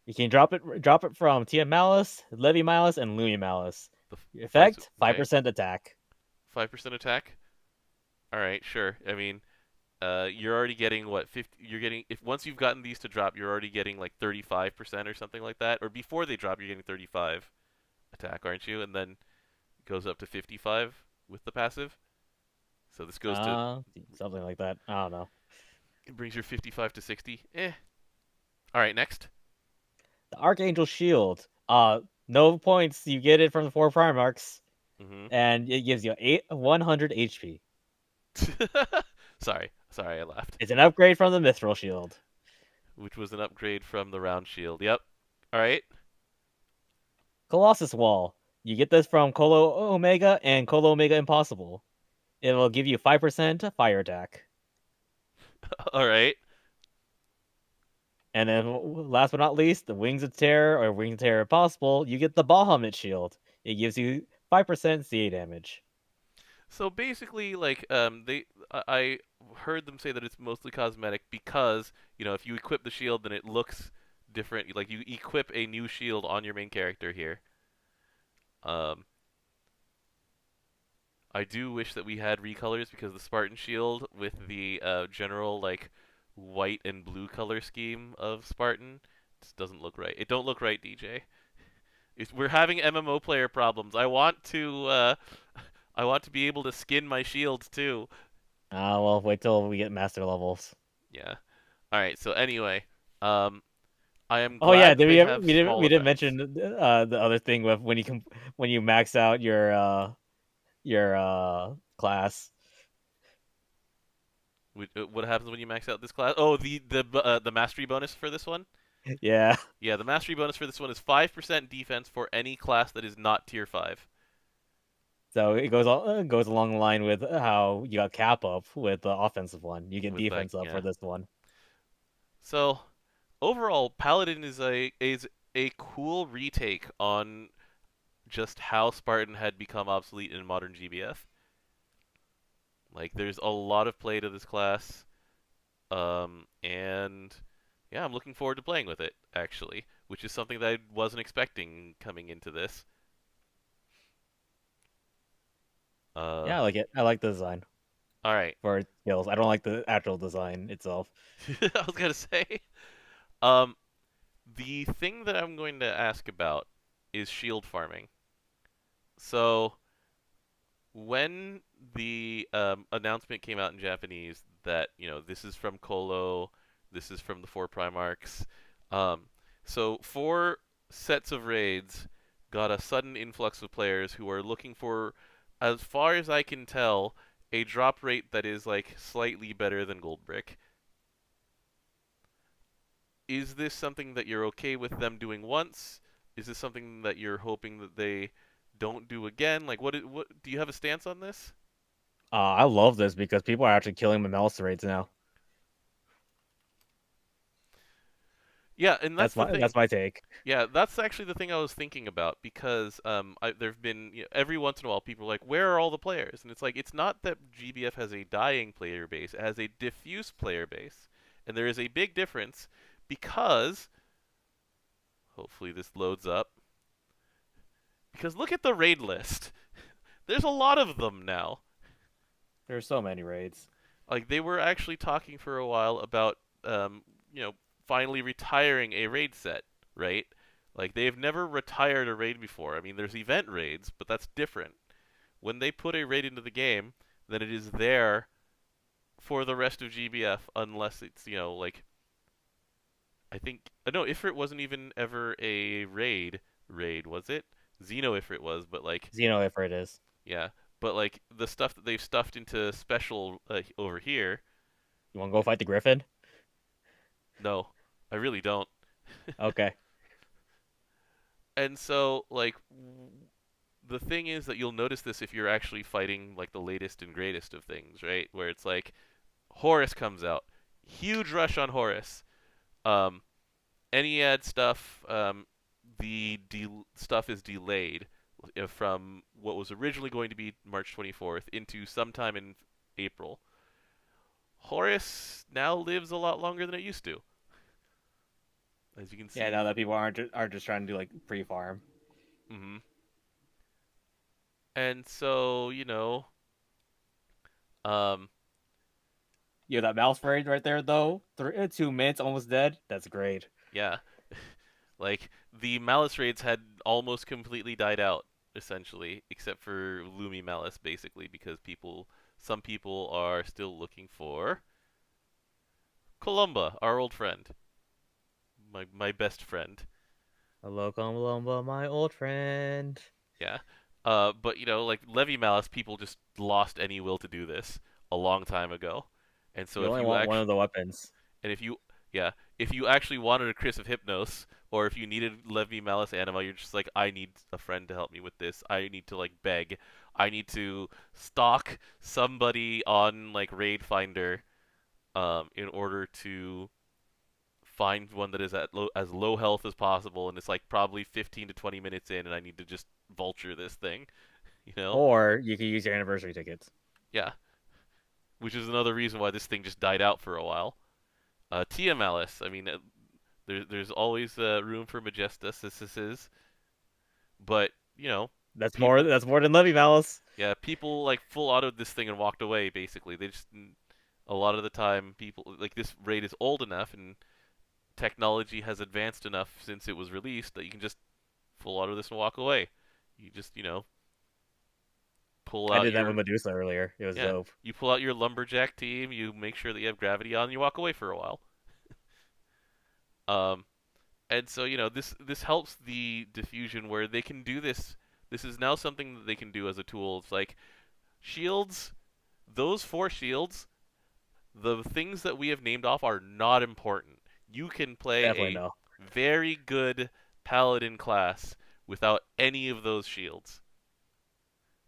You can drop it from Tia Malice, Levi Malice, and Lumi Malice. Effect 5% attack. 5% attack. All right, sure. I mean, you're already getting what 50. You're getting if once you've gotten these to drop, you're already getting like 35% or something like that. Or before they drop, you're getting 35 attack, aren't you? And then it goes up to 55 with the passive. So this goes to something like that. I don't know. It brings your 55 to 60. All right, next. The Archangel Shield. No points. You get it from the 4 Primarchs, and it gives you 100 HP. Sorry, I laughed. It's an upgrade from the Mithril Shield, which was an upgrade from the Round Shield. Yep. All right. Colossus Wall. You get this from Colo Omega and Colo Omega Impossible. It will give you 5% fire attack. All right. And then, last but not least, the Wings of Terror or Wings of Terror Impossible. You get the Bahamut Shield. It gives you 5% CA damage. So basically, like, I heard them say that it's mostly cosmetic because, you know, if you equip the shield, then it looks different. Like, you equip a new shield on your main character here. I do wish that we had recolors because the Spartan shield with the general, like, white and blue color scheme of Spartan just doesn't look right. It don't look right, DJ. We're having MMO player problems. I want to be able to skin my shields too. Well, wait till we get master levels. Yeah. All right. So anyway, I am. Oh yeah, we didn't mention the other thing with when you max out your class. What happens when you max out this class? Oh, the mastery bonus for this one. Yeah. Yeah, the mastery bonus for this one is 5% defense for any class that is not tier 5. So it goes along the line with how you got cap up with the offensive one. You get defense up for this one. So overall, Paladin is a cool retake on just how Spartan had become obsolete in modern GBF. Like, there's a lot of play to this class, and yeah, I'm looking forward to playing with it, actually, which is something that I wasn't expecting coming into this. Yeah, I like it. I like the design. All right. For its skills. I don't like the actual design itself. I was going to say, the thing that I'm going to ask about is shield farming. So, when the announcement came out in Japanese that, you know, this is from Colo, this is from the 4 Primarchs. So 4 sets of raids got a sudden influx of players who are looking for, as far as I can tell, a drop rate that is like slightly better than Gold Brick. is this something that you're okay with them doing once? Is this something that you're hoping that they don't do again? Like, what do you have a stance on this? I love this because people are actually killing my mouse rates now. Yeah, and that's the thing. That's my take. Yeah, that's actually the thing I was thinking about because there've been every once in a while people are like, where are all the players? And it's like it's not that GBF has a dying player base; it has a diffuse player base, and there is a big difference because hopefully this loads up. Because look at the raid list. There's a lot of them now. There's so many raids. Like they were actually talking for a while about you know finally retiring a raid set, right? Like they've never retired a raid before. I mean, there's event raids, but that's different. When they put a raid into the game, then it is there for the rest of GBF, unless it's like I think no, Ifrit wasn't even ever a raid, was it? Xeno Ifrit was, but like Xeno, if it is. yeah, but like the stuff that they've stuffed into special over here, You want to go fight the Griffin? no, I really don't. Okay. And so like the thing is that you'll notice this if you're actually fighting like the latest and greatest of things, right? Where it's like Horus comes out, huge rush on Horus. Um, Ennead stuff, stuff is delayed from what was originally going to be March 24th into sometime in April. Horus now lives a lot longer than it used to, as you can see. Yeah, now that people aren't just trying to do like pre-farm. Hmm. And so um, That mouse raid right there though. 2 minutes, almost dead. That's great. yeah, like the Malice raids had almost completely died out, essentially, except for Lumi Malice, basically, because some people are still looking for Columba, our old friend, my best friend. Hello, Columba, my old friend. Yeah. But like Levy Malice, people just lost any will to do this a long time ago. And so You only want one of the weapons. and if you actually wanted a Chris of Hypnos, or if you needed Levy Malice Anima, you're just like, I need a friend to help me with this. I need to like beg. I need to stalk somebody on like Raid Finder, in order to find one that is as low health as possible, and it's like probably 15 to 20 minutes in, and I need to just vulture this thing, you know? Or you can use your anniversary tickets. Yeah, which is another reason why this thing just died out for a while. Tia Malice, I mean, there's always room for Majestasis, but people, That's more than Levy Malice. yeah, people like full autoed this thing and walked away. Basically, they just a lot of the time people like this raid is old enough and technology has advanced enough since it was released that you can just full auto this and walk away. You just, pull I out did that your with Medusa earlier. It was yeah, dope. you pull out your lumberjack team, you make sure that you have gravity on, and you walk away for a while. Um, and so this helps the diffusion where they can do this. This is now something that they can do as a tool. It's like shields, those 4 shields, the things that we have named off are not important. You can play Definitely a no. very good paladin class without any of those shields.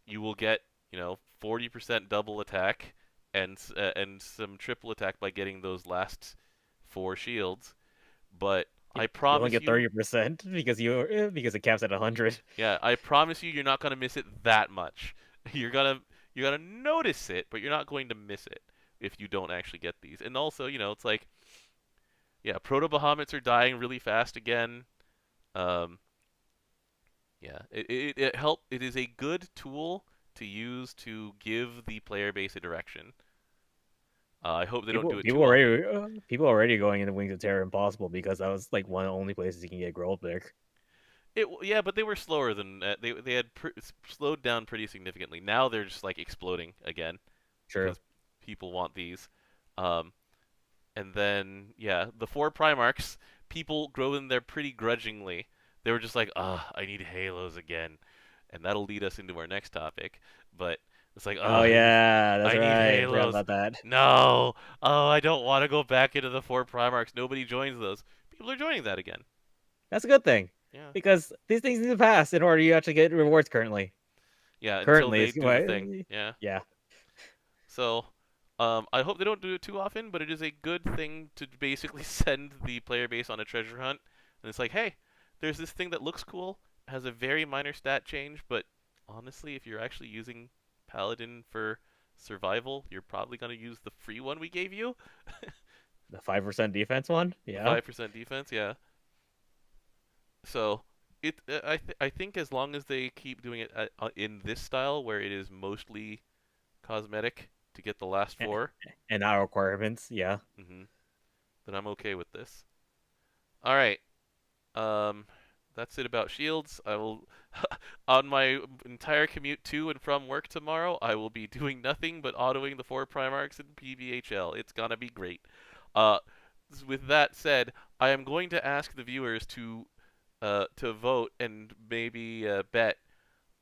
You will get 40% double attack and some triple attack by getting those last 4 shields. But I You only promise get you, 30% because it caps at 100. yeah, I promise you, you're not gonna miss it that much. You're gonna notice it, but you're not going to miss it if you don't actually get these. And also, it's like, yeah, proto Bahamut's are dying really fast again. Um, yeah, it is a good tool to use to give the player base a direction. I hope they don't do it too often. People already going into Wings of Terror Impossible because that was like one of the only places you can get gold pick. Yeah, but they were slower than they had slowed down pretty significantly. Now they're just like exploding again True. because people want these. Um, and then yeah, the 4 Primarchs, people grow in there pretty grudgingly. They were just like, ah, I need Halos again, and that'll lead us into our next topic. But it's like, Oh oh, yeah, that's I need right. I forgot Halos. about that. No, oh, I don't want to go back into the 4 Primarchs. Nobody joins those. people are joining that again. That's a good thing. Yeah. Because these things need to pass in order you actually get rewards currently. Yeah, until Currently, they it's do the thing. Yeah. yeah. So, I hope they don't do it too often, but it is a good thing to basically send the player base on a treasure hunt. And it's like, hey, there's this thing that looks cool, has a very minor stat change, but honestly, if you're actually using Paladin for survival, you're probably going to use the free one we gave you. The 5% defense one? The Yeah. 5% defense, yeah. So, I think as long as they keep doing it in this style, where it is mostly cosmetic to get the last four, And our requirements, yeah. then I'm okay with this. All right. Um, that's it about shields. I will, on my entire commute to and from work tomorrow, I will be doing nothing but autoing the 4 Primarchs in PBHL. It's gonna be great. Uh, with that said, I am going to ask the viewers to vote and maybe bet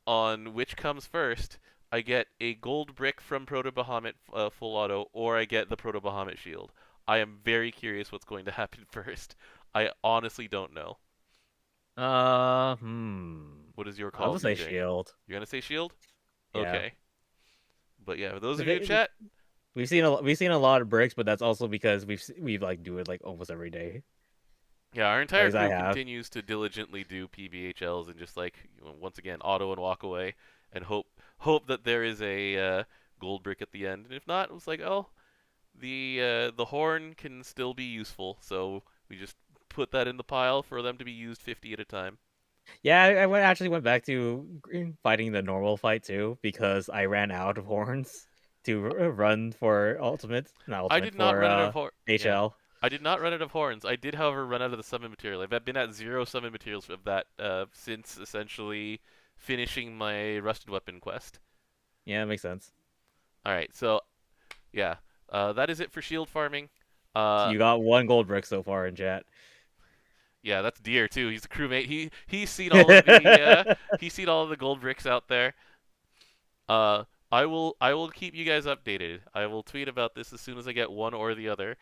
on which comes first. I get a gold brick from Proto Bahamut full auto, or I get the Proto Bahamut shield. I am very curious what's going to happen first. I honestly don't know. What is your I call, would say CJ? shield. You're gonna say shield? Yeah. Okay. But yeah, for those of you in chat, We've seen a lot of bricks, but that's also because we've like do it like almost every day. yeah, our At entire least I crew have. continues to diligently do PBHLs and just like once again auto and walk away and hope that there is a gold brick at the end. And if not, it was like, oh, the horn can still be useful, so we just put that in the pile for them to be used 50 at a time. Yeah, actually went back to fighting the normal fight too because I ran out of horns to run for ultimate, not I ultimate did not for run out of yeah. HL. I did not run out of horns. I did, however, run out of the summon material. I've been at 0 summon materials of that since essentially finishing my rusted weapon quest. Yeah, that makes sense. All right, so yeah, that is it for shield farming. So you got 1 gold brick so far in chat. Yeah, that's Deer too. He's a crewmate. He's seen all of the he's seen all of the gold bricks out there. I will keep you guys updated. I will tweet about this as soon as I get one or the other.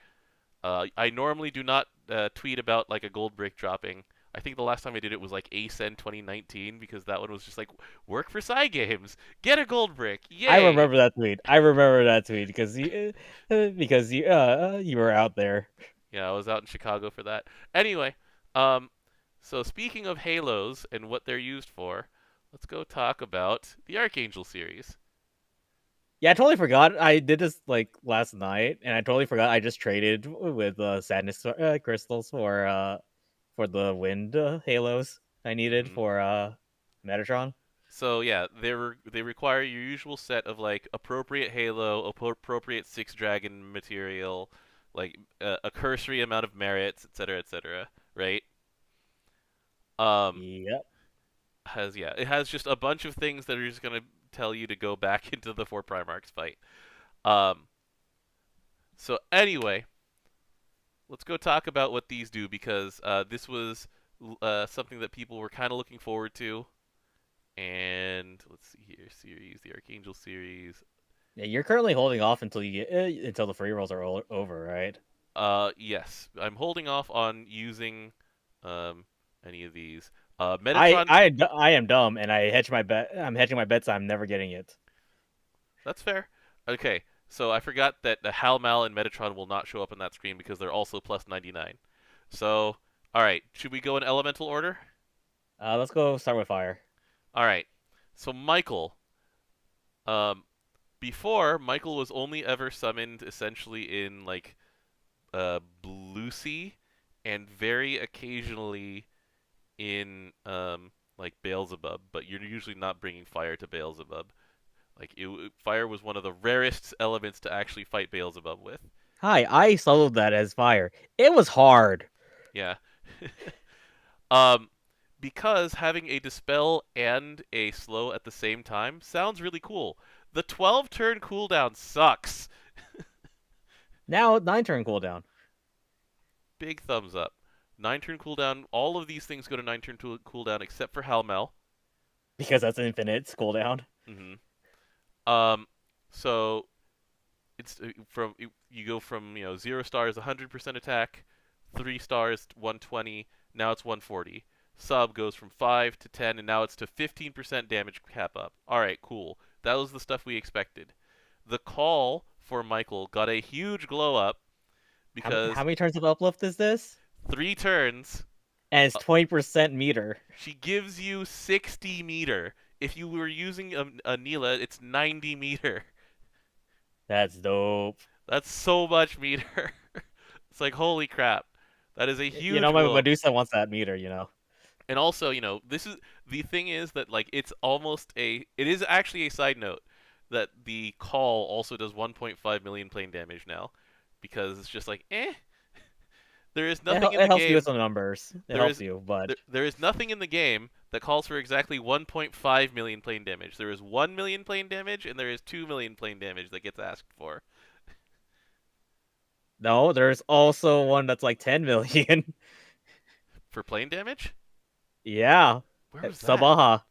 I normally do not tweet about like a gold brick dropping. I think the last time I did it was like Ascend 2019 because that one was just like work for Cygames, get a gold brick, yay! I remember that tweet because you were out there. Yeah, I was out in Chicago for that. Anyway, so speaking of Halos and what they're used for, let's go talk about the Archangel series. Yeah, I totally forgot. I did this like last night, and I totally forgot. I just traded with sadness crystals for the wind halos I needed for Metatron. So yeah, they require your usual set of like appropriate Halo, appropriate 6 dragon material, like a cursory amount of merits, etc., right? Yep. It has just a bunch of things that are just gonna tell you to go back into the 4 Primarchs fight. Um, so anyway, let's go talk about what these do because this was something that people were kind of looking forward to. And let's see here, the Archangel series. Yeah, you're currently holding off until you get until the free rolls are over, right? Yes, I'm holding off on using any of these. Metatron. Metatron. I am dumb, and I hedge my bet. I'm hedging my bets. I'm never getting it. That's fair. Okay, so I forgot that the Hal Mal and Metatron will not show up on that screen because they're also plus 99. So, all right, should we go in elemental order? Let's go start with fire. All right. So Michael. Before Michael was only ever summoned essentially in like Blue Sea, and very occasionally in like Beelzebub, but you're usually not bringing fire to Beelzebub. Like fire was one of the rarest elements to actually fight Beelzebub with. Hi, I soloed that as fire. It was hard. Yeah. Because having a dispel and a slow at the same time sounds really cool. The 12-turn cooldown sucks. Now 9-turn cooldown. Big thumbs up. 9-turn cooldown. All of these things go to 9-turn cooldown except for Halmel. Because that's an infinite cooldown. So it's you go from 0 stars 100% attack, 3 stars, 120. Now it's 140. Sub goes from 5 to 10, and now it's to 15% damage cap up. Alright, cool. That was the stuff we expected. The call for Michael got a huge glow up How because many turns of uplift is this? 3 turns, And it's uh, 20% meter. she gives you 60 meter. If you were using a Neela, it's 90 meter. That's dope. That's so much meter. It's like, holy crap. That is a You know, huge my glow up. Medusa wants that meter. And also, this is the thing is that like it is actually a side note that the call also does 1.5 million plane damage now because it's just like, there is It, nothing in it the helps you with game. some numbers. It There helps is you, but there is nothing in the game that calls for exactly 1.5 million plane damage. There is 1 million plane damage and there is 2 million plane damage that gets asked for. no, there's also one that's like 10 million. For plane damage? Yeah. Where was that? Sabaha.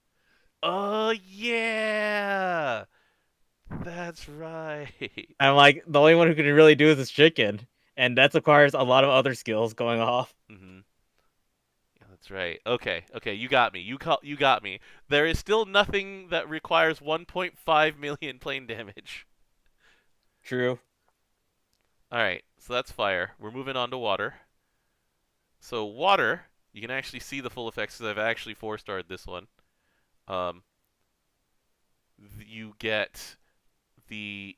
Oh yeah. That's right. I'm like, the only one who can really do this chicken. And that requires a lot of other skills going off. Mhm. Yeah, that's right. Okay. Okay, you got me. You got me. There is still nothing that requires 1.5 million plane damage. True. All right. So that's fire. We're moving on to water. So water, you can actually see the full effects because I've actually 4-starred this one. Um, you get the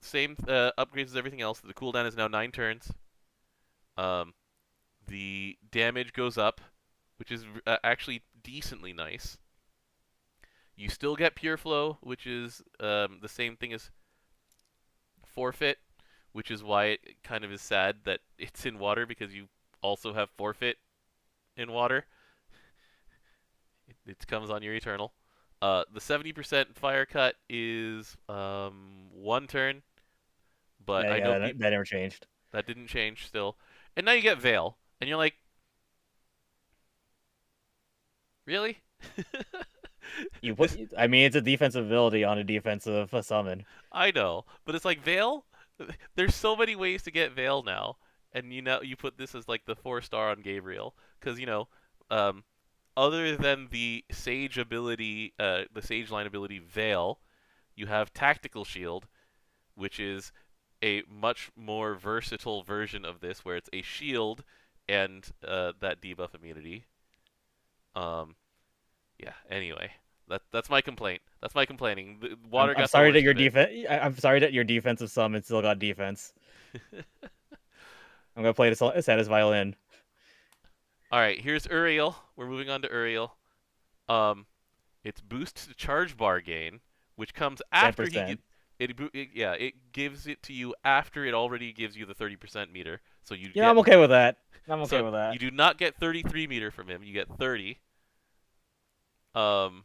same upgrades as everything else. The cooldown is now 9 turns. Um, the damage goes up, which is actually decently nice. You still get pure flow, which is the same thing as forfeit, which is why it kind of is sad that it's in water because you also have forfeit in water. It comes on your eternal. The 70% fire cut is 1 turn, but Yeah, I know that never changed. that didn't change still. And now you get Veil, and you're like, really? I mean, it's a defensive ability on a defensive summon. I know, but it's like Veil. There's so many ways to get Veil now, and you put this as like the 4-star on Gabriel because um, other than the Sage ability, the Sage line ability Veil, you have Tactical Shield, which is a much more versatile version of this, where it's a shield and that debuff immunity. Um, yeah. Anyway, that's my complaint. That's my complaining. The water I'm got the sorry that worst your of it. I'm sorry that your defensive summon still got defense. I'm gonna play this Santa's violin. All right, here's Uriel. We're moving on to Uriel. Um, it's boost to charge bar gain, which comes after he 10%. it gives it to you after it already gives you the 30% meter. So you Yeah, get I'm okay with that. I'm okay so with you that. do not get 33 meter from him. You get 30. Um,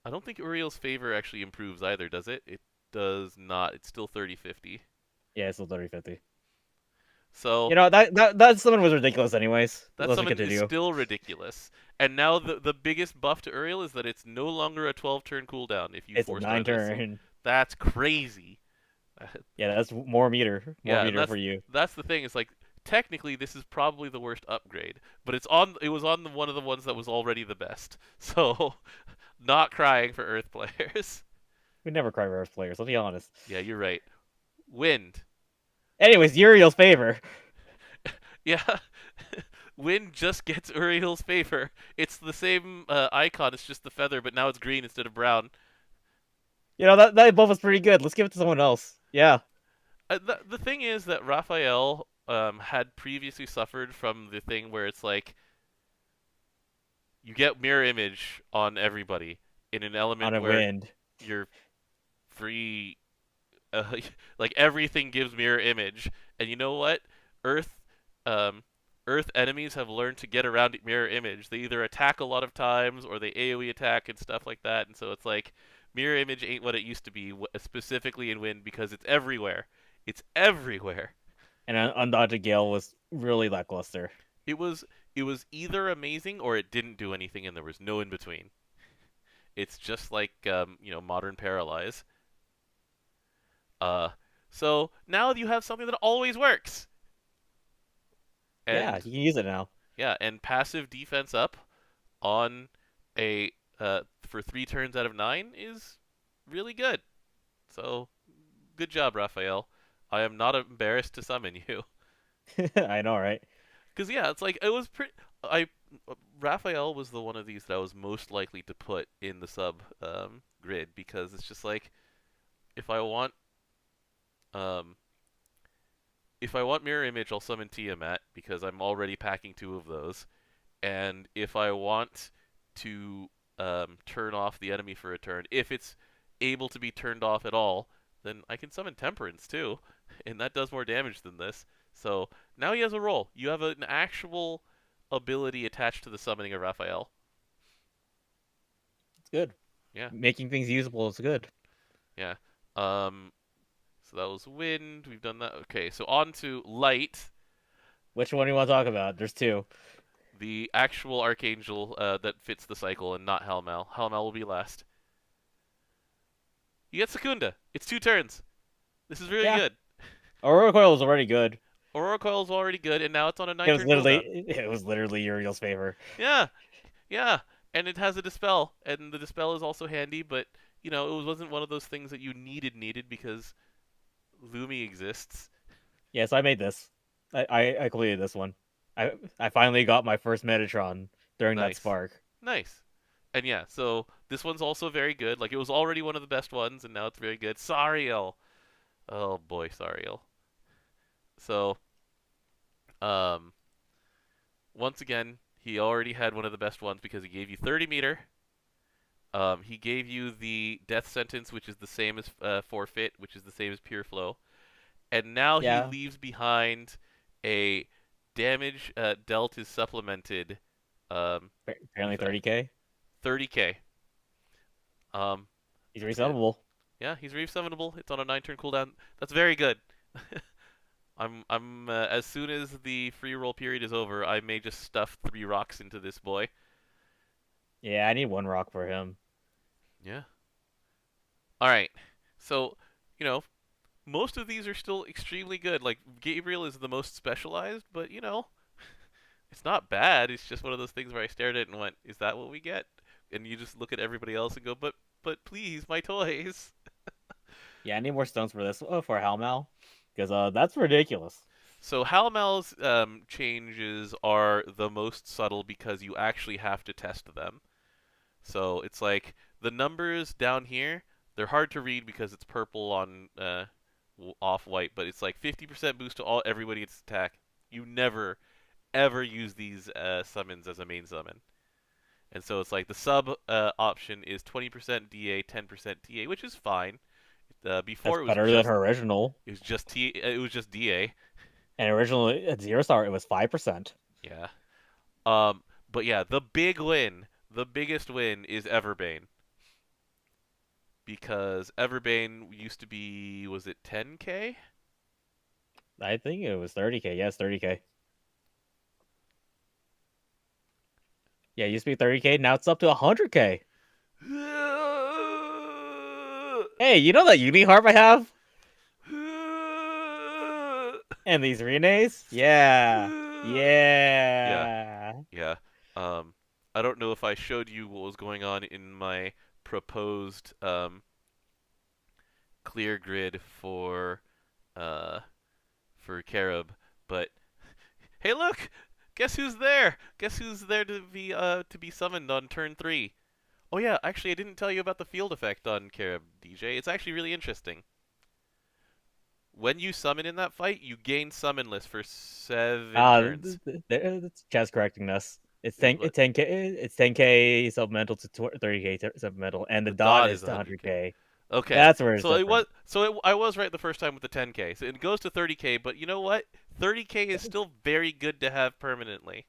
I don't think Uriel's favor actually improves either, does it? It does not. It's still 30-50. Yeah, it's still 30-50. So That summon was ridiculous anyways. that Let's summon is continue. still ridiculous. And now the biggest buff to Uriel is that it's no longer a 12-turn cooldown if you It's a 4-star 9 this. turn. That's crazy. Yeah, that's more meter. More Yeah, and meter for you. that's the thing. It's like technically this is probably the worst upgrade, but it was on one of the ones that was already the best. So not crying for Earth players. We never cry for Earth players, let's be honest. Yeah, you're right. Wind. Anyways, Uriel's favor. Yeah. Wind just gets Uriel's favor. It's the same icon, it's just the feather, but now it's green instead of brown. That buff was pretty good. Let's give it to someone else. Yeah. The thing is that Raphael had previously suffered from the thing where it's like you get mirror image on everybody in an On element a where wind. you're free. Like everything gives mirror image, and you know what? Earth, Earth enemies have learned to get around mirror image. They either attack a lot of times or they AOE attack and stuff like that. And so it's like mirror image ain't what it used to be, specifically in Wind because it's everywhere. It's everywhere. And Undodged Gale was really lackluster. It was it was either amazing or it didn't do anything, and there was no in between. It's just like modern Paralyze. Uh, so now you have something that always works. Yeah, And you can use it now. yeah, and passive defense up on a for 3 turns out of 9 is really good. So good job, Raphael. I am not embarrassed to summon you. I know, right? Because yeah, it's like it was pretty. I Raphael was the one of these that I was most likely to put in the sub grid because it's just like if I want um if I want mirror image, I'll summon Tiamat because I'm already packing 2 of those. And if I want to turn off the enemy for a turn, if it's able to be turned off at all, then I can summon Temperance too, and that does more damage than this. So now he has a role. You have an actual ability attached to the summoning of Raphael. It's good. Yeah, Making things usable is good. yeah. Um, so that was wind. We've done that. Okay, so on to light. Which one do you want to talk about? There's two. The actual Archangel that fits the cycle and not Halmal. Halmal will be last. You get Secunda. It's 2 turns. This is really Yeah. good. Aurora Coil was already good. Aurora Coil's already good, and now it's on a It was 9-turn literally cooldown. it was literally Uriel's favor. Yeah, yeah. And it has a Dispel, and the Dispel is also handy, but, it wasn't one of those things that you needed because Lumi exists. Yeah, so I made this. I completed this one. I finally got my first Metatron during that Nice. spark. Nice. And yeah, so this one's also very good. Like, it was already one of the best ones, and now it's very good. Sariel. Oh boy, Sariel. So, um, once again, he already had one of the best ones because he gave you 30 meter. He gave you the death sentence, which is the same as forfeit, which is the same as pure flow, and now he Yeah, leaves behind a damage dealt is supplemented apparently effect, 30k. 30k. Um, He's yeah, resellable. yeah, he's resummonable. It's on a 9-turn cooldown. That's very good. I'm as soon as the free roll period is over, I may just stuff 3 rocks into this boy. Yeah, I need one rock for him. Yeah. All right. So, you know, most of these are still extremely good. Like Gabriel is the most specialized, but it's not bad. It's just one of those things where I stared at it and went, "Is that what we get?" And you just look at everybody else and go, "But please, my toys." Yeah, I need more stones for this for Halmal because that's ridiculous. So Halmal's changes are the most subtle because you actually have to test them. So it's like the numbers down here, they're hard to read because it's purple on off white, but it's like 50% boost to all everybody its attack. You never ever use these summons as a main summon. And so it's like the sub option is 20% DA, 10% TA, which is fine. That's Before better than her original. it was just it was just DA. And originally at Zero Star it was 5%. Yeah. But yeah, the biggest win is Everbane because Everbane used to be, was it 10k? I think it was 30k. Yes, 30k. Yeah, it used to be 30k. Now it's up to 100k. Hey, you know that uni harp I have? And these renays? Yeah. Yeah, Yeah. yeah. I don't know if I showed you what was going on in my proposed clear grid uh for Carib, but hey, look! Guess who's there? Guess who's there to be summoned on turn 3? Oh yeah, actually I didn't tell you about the field effect on Carib, DJ. It's actually really interesting. When you summon in that fight, you gain summonless for 7 turns. It's chest correcting us. It's Is 10 what it's 10k it's 10k supplemental to 30k supplemental and the the dot dot is is to 100k. 100k. Okay, That's where it's different. I was right the first time with the 10k. So it goes to 30k, but you know what? 30k is still very good to have permanently.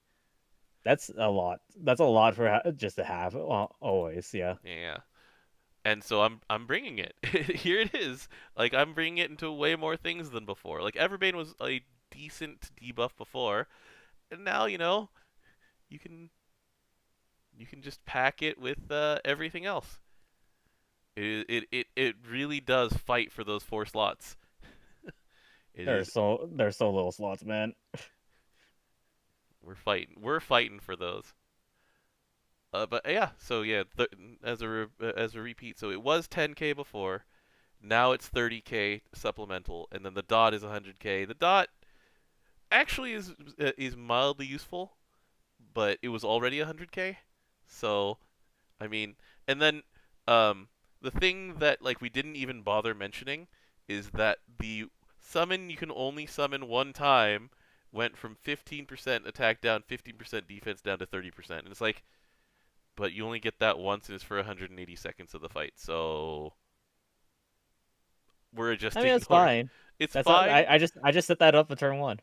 That's a lot. That's a lot for just to have. Well, always, yeah. Yeah. And so I'm bringing it. Here it is. Like I'm bringing it into way more things than before. Like Everbane was a decent debuff before, and now you can just pack it with everything else. It really does fight for those 4 slots. It is There's so little slots, man. We're fighting for those. But yeah, so yeah, as a repeat, so it was 10K before. Now it's 30K supplemental, and then the dot is 100K. The dot actually is mildly useful, but it was already 100K. So I mean, and then um, the thing that like we didn't even bother mentioning is that the summon you can only summon one time went from 15% attack down, 15% defense down to 30%, and it's like, but you only get that once, and it's for 180 seconds of the fight. So we're just I mean, it's ignoring. fine. It's That's not, fine, I just set that up for turn one.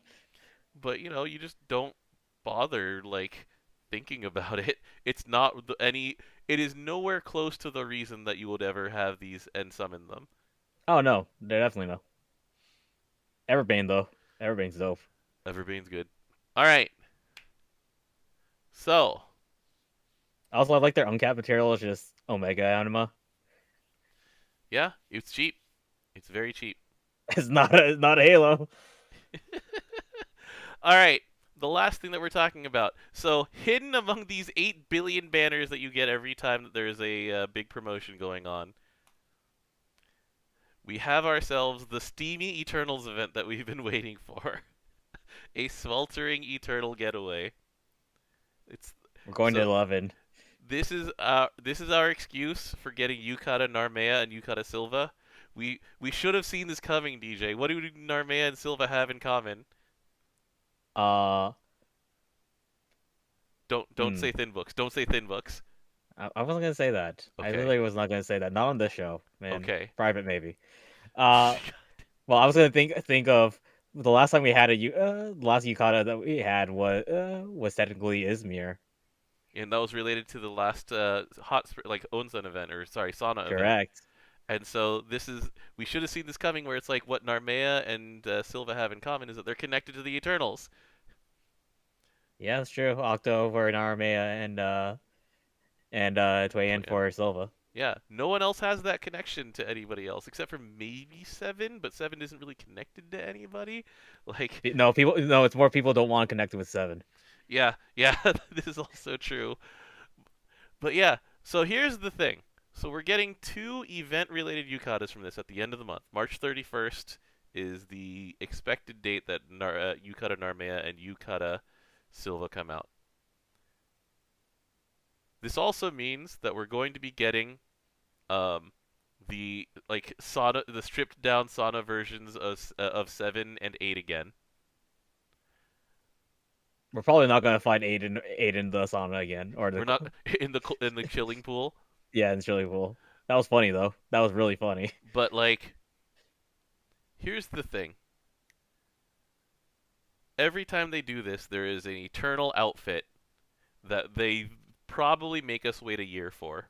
but you just don't bother like thinking about it. It's not any. It is nowhere close to the reason that you would ever have these and summon them. Oh no, they're definitely no. Everbane though. Everbane's dope. Everbane's good. All right, so Also, I like their uncapped material is just Omega Anima. yeah, it's cheap. It's very cheap. It's not a Halo. All right, the last thing that we're talking about. So hidden among these 8 billion banners that you get every time that there's a big promotion going on, we have ourselves the steamy Eternals event that we've been waiting for. A sweltering Eternal getaway. It's We're going to so 11. this is our excuse for getting Yukata Narmea and Yukata Silva. We should have seen this coming, DJ. What do Narmea and Silva have in common? Uh, Don't hmm. say thin books. Don't say thin books. I wasn't gonna say that. I Okay. really was not gonna say that. Not on this show, man. Okay. Private maybe. Uh, well, I was gonna think of the last time we had the last Yukata that we had was technically Izmir. And that was related to the last like Onsen event, or sorry, Sauna event. Correct. And so we should have seen this coming, where it's like what Narmea and Silva have in common is that they're connected to the Eternals. Yeah, that's true. Octo for Naramea and Toyen Yeah. for Silva. Yeah, no one else has that connection to anybody else except for maybe Seven, but Seven isn't really connected to anybody. Like, No, people. No, it's more people don't want to connect with Seven. yeah, yeah, this is also true. But yeah, so here's the thing. So we're getting 2 event-related Yukatas from this at the end of the month. March 31st is the expected date that Yukata Narmea and Yukata Silva come out. This also means that we're going to be getting um, the like Sauna, the stripped down Sauna versions of 7 and 8 again. We're probably not gonna find Aiden the sauna again, or We're the not in the chilling pool, yeah, it's really cool. That was funny though. That was really funny. but like here's the thing. Every time they do this, there is an eternal outfit that they probably make us wait a year for.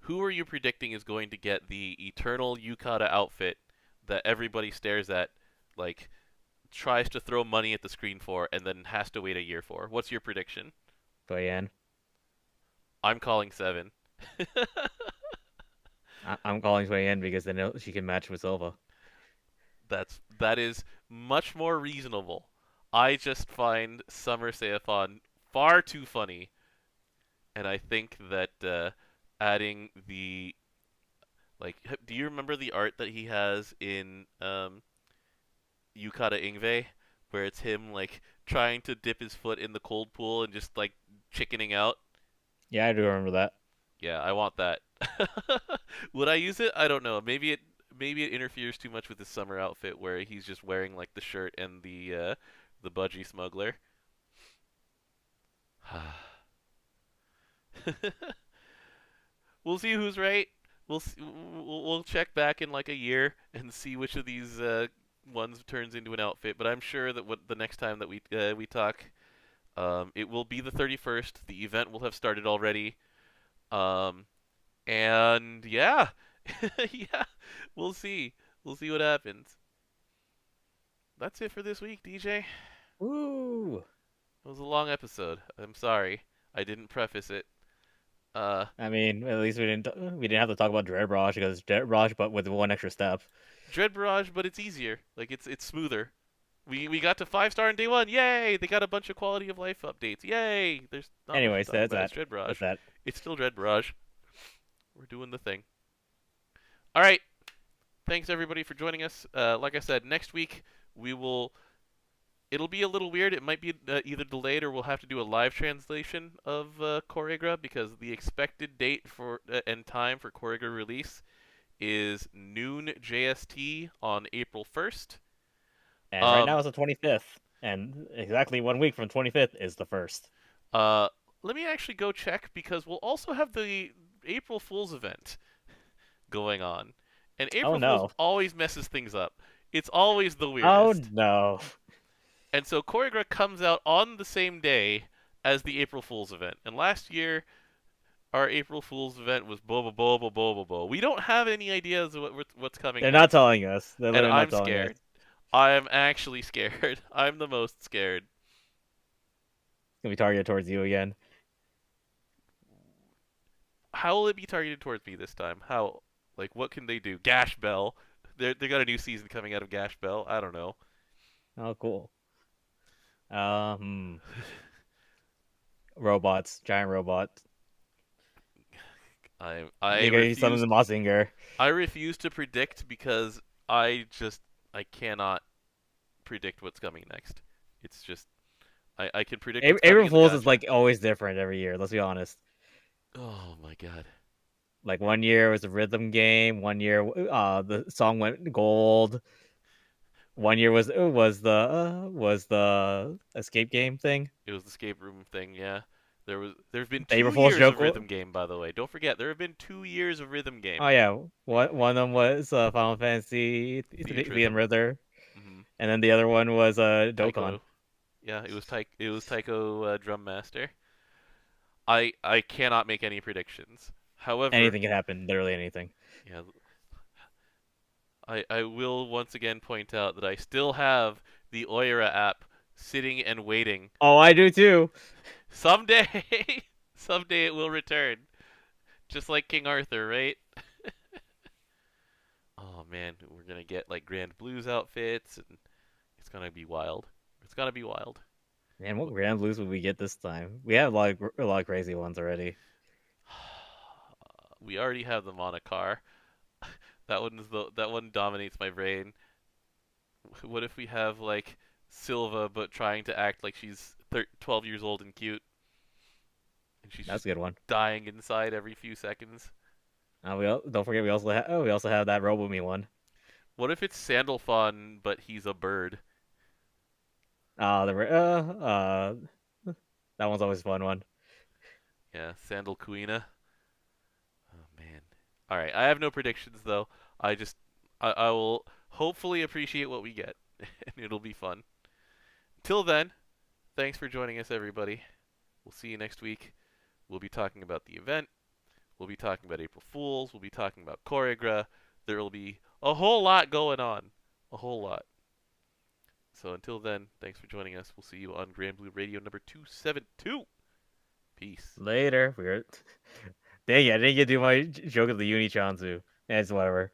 Who are you predicting is going to get the eternal Yukata outfit that everybody stares at, like tries to throw money at the screen for, and then has to wait a year for? What's your prediction? Toyen. I'm calling 7. I'm calling Toyen because they know she can match with Silva. That is much more reasonable. I just find Summer Saifon far too funny, and I think that adding the like, do you remember the art that he has in Yukata Ingve, where it's him like trying to dip his foot in the cold pool and just like chickening out? Yeah, I do remember that. Yeah, I want that. Would I use it? I don't know. Maybe it interferes too much with his summer outfit where he's just wearing like the shirt and the budgie smuggler. We'll see who's right. We'll check back in like a year and see which of these ones turns into an outfit. But I'm sure that the next time that we talk, it will be the 31st. The event will have started already. Um, and yeah, yeah, we'll see. We'll see what happens. That's it for this week, DJ. Woo! It was a long episode. I'm sorry. I didn't preface it. Uh, I mean, at least we didn't have to talk about Dread Rush because Dread Rush, but with one extra step. Dread Barrage, but it's easier. Like it's smoother. We got to 5-star on day 1. Yay! They got a bunch of quality of life updates. Yay! There's not much to Anyways, talk that's about. It's that. Dread That's Barrage. that. It's still Dread Barrage. We're doing the thing. All right. Thanks everybody for joining us. Like I said, next week we will. It'll be a little weird. It might be either delayed or we'll have to do a live translation of Choregra because the expected date for and time for Choregra release is noon JST on April 1st. And right now it's the 25th, and exactly 1 week from 25th is the first. Uh, Let me actually go check because we'll also have the April Fool's event going on, and Oh April Fool's no! always messes things up. It's always the Oh weirdest. no! And so Choregra comes out on the same day as the April Fool's event. And last year, our April Fool's event was boba boba boba boba. We don't have any ideas of what's coming They're not next, telling us. They're and literally not I'm telling us. scared. I am actually scared. I'm the most scared. It's gonna be targeted towards you again. How will it be targeted towards me this time? How? Like, what can they do? Gash Bell. They got a new season coming out of Gash Bell. I don't know. Oh, cool. Robots, giant robots. I You're gonna use some of refuse. the Mossinger. I refuse to predict because I cannot predict what's coming next. It's just I can predict what's coming April in the Fools is gacha. like always different every year. Let's be honest. Oh my god. Like 1 year was a rhythm game. 1 year, the song went gold. 1 year was the escape game thing. It was the escape room thing, yeah. There's been The April 2 Fool's years joke. of rhythm game by the way. Don't forget there have been 2 years of rhythm game. Oh yeah, one of them was Final Fantasy Theatrhythm. Ritter, Mhm. and then the other one was Dokkan. Taiko. Yeah, it was Taiko Drum Master. I cannot make any predictions. However, Anything can happen, literally anything. yeah, I will once again point out that I still have the Oira app sitting and waiting. Oh, I do too. Someday, someday it will return. Just like King Arthur, right? Oh man, we're gonna get like Granblue's outfits, and it's gonna be wild. It's gonna be wild. Man, what Granblues would we get this time? We have a lot of crazy ones already. We already have them on a car. That one dominates my brain. What if we have like Silva, but trying to act like she's 12 years old and cute, and she's That's just a good one. dying inside every few seconds? Don't forget we also have that Robumi one. What if it's Sandalphon, but he's a bird? The that one's always a fun one. Yeah, Sandal Kuina. Oh man. All right, I have no predictions though. I will hopefully appreciate what we get, and it'll be fun. Till then, thanks for joining us, everybody. We'll see you next week. We'll be talking about the event. We'll be talking about April Fools. We'll be talking about Choregra. There will be a whole lot going on. A whole lot. So until then, thanks for joining us. We'll see you on Granblue Radio number 272. Peace. Later. We're dang it, I didn't get to do my joke of the Uni Chanzu. It's whatever.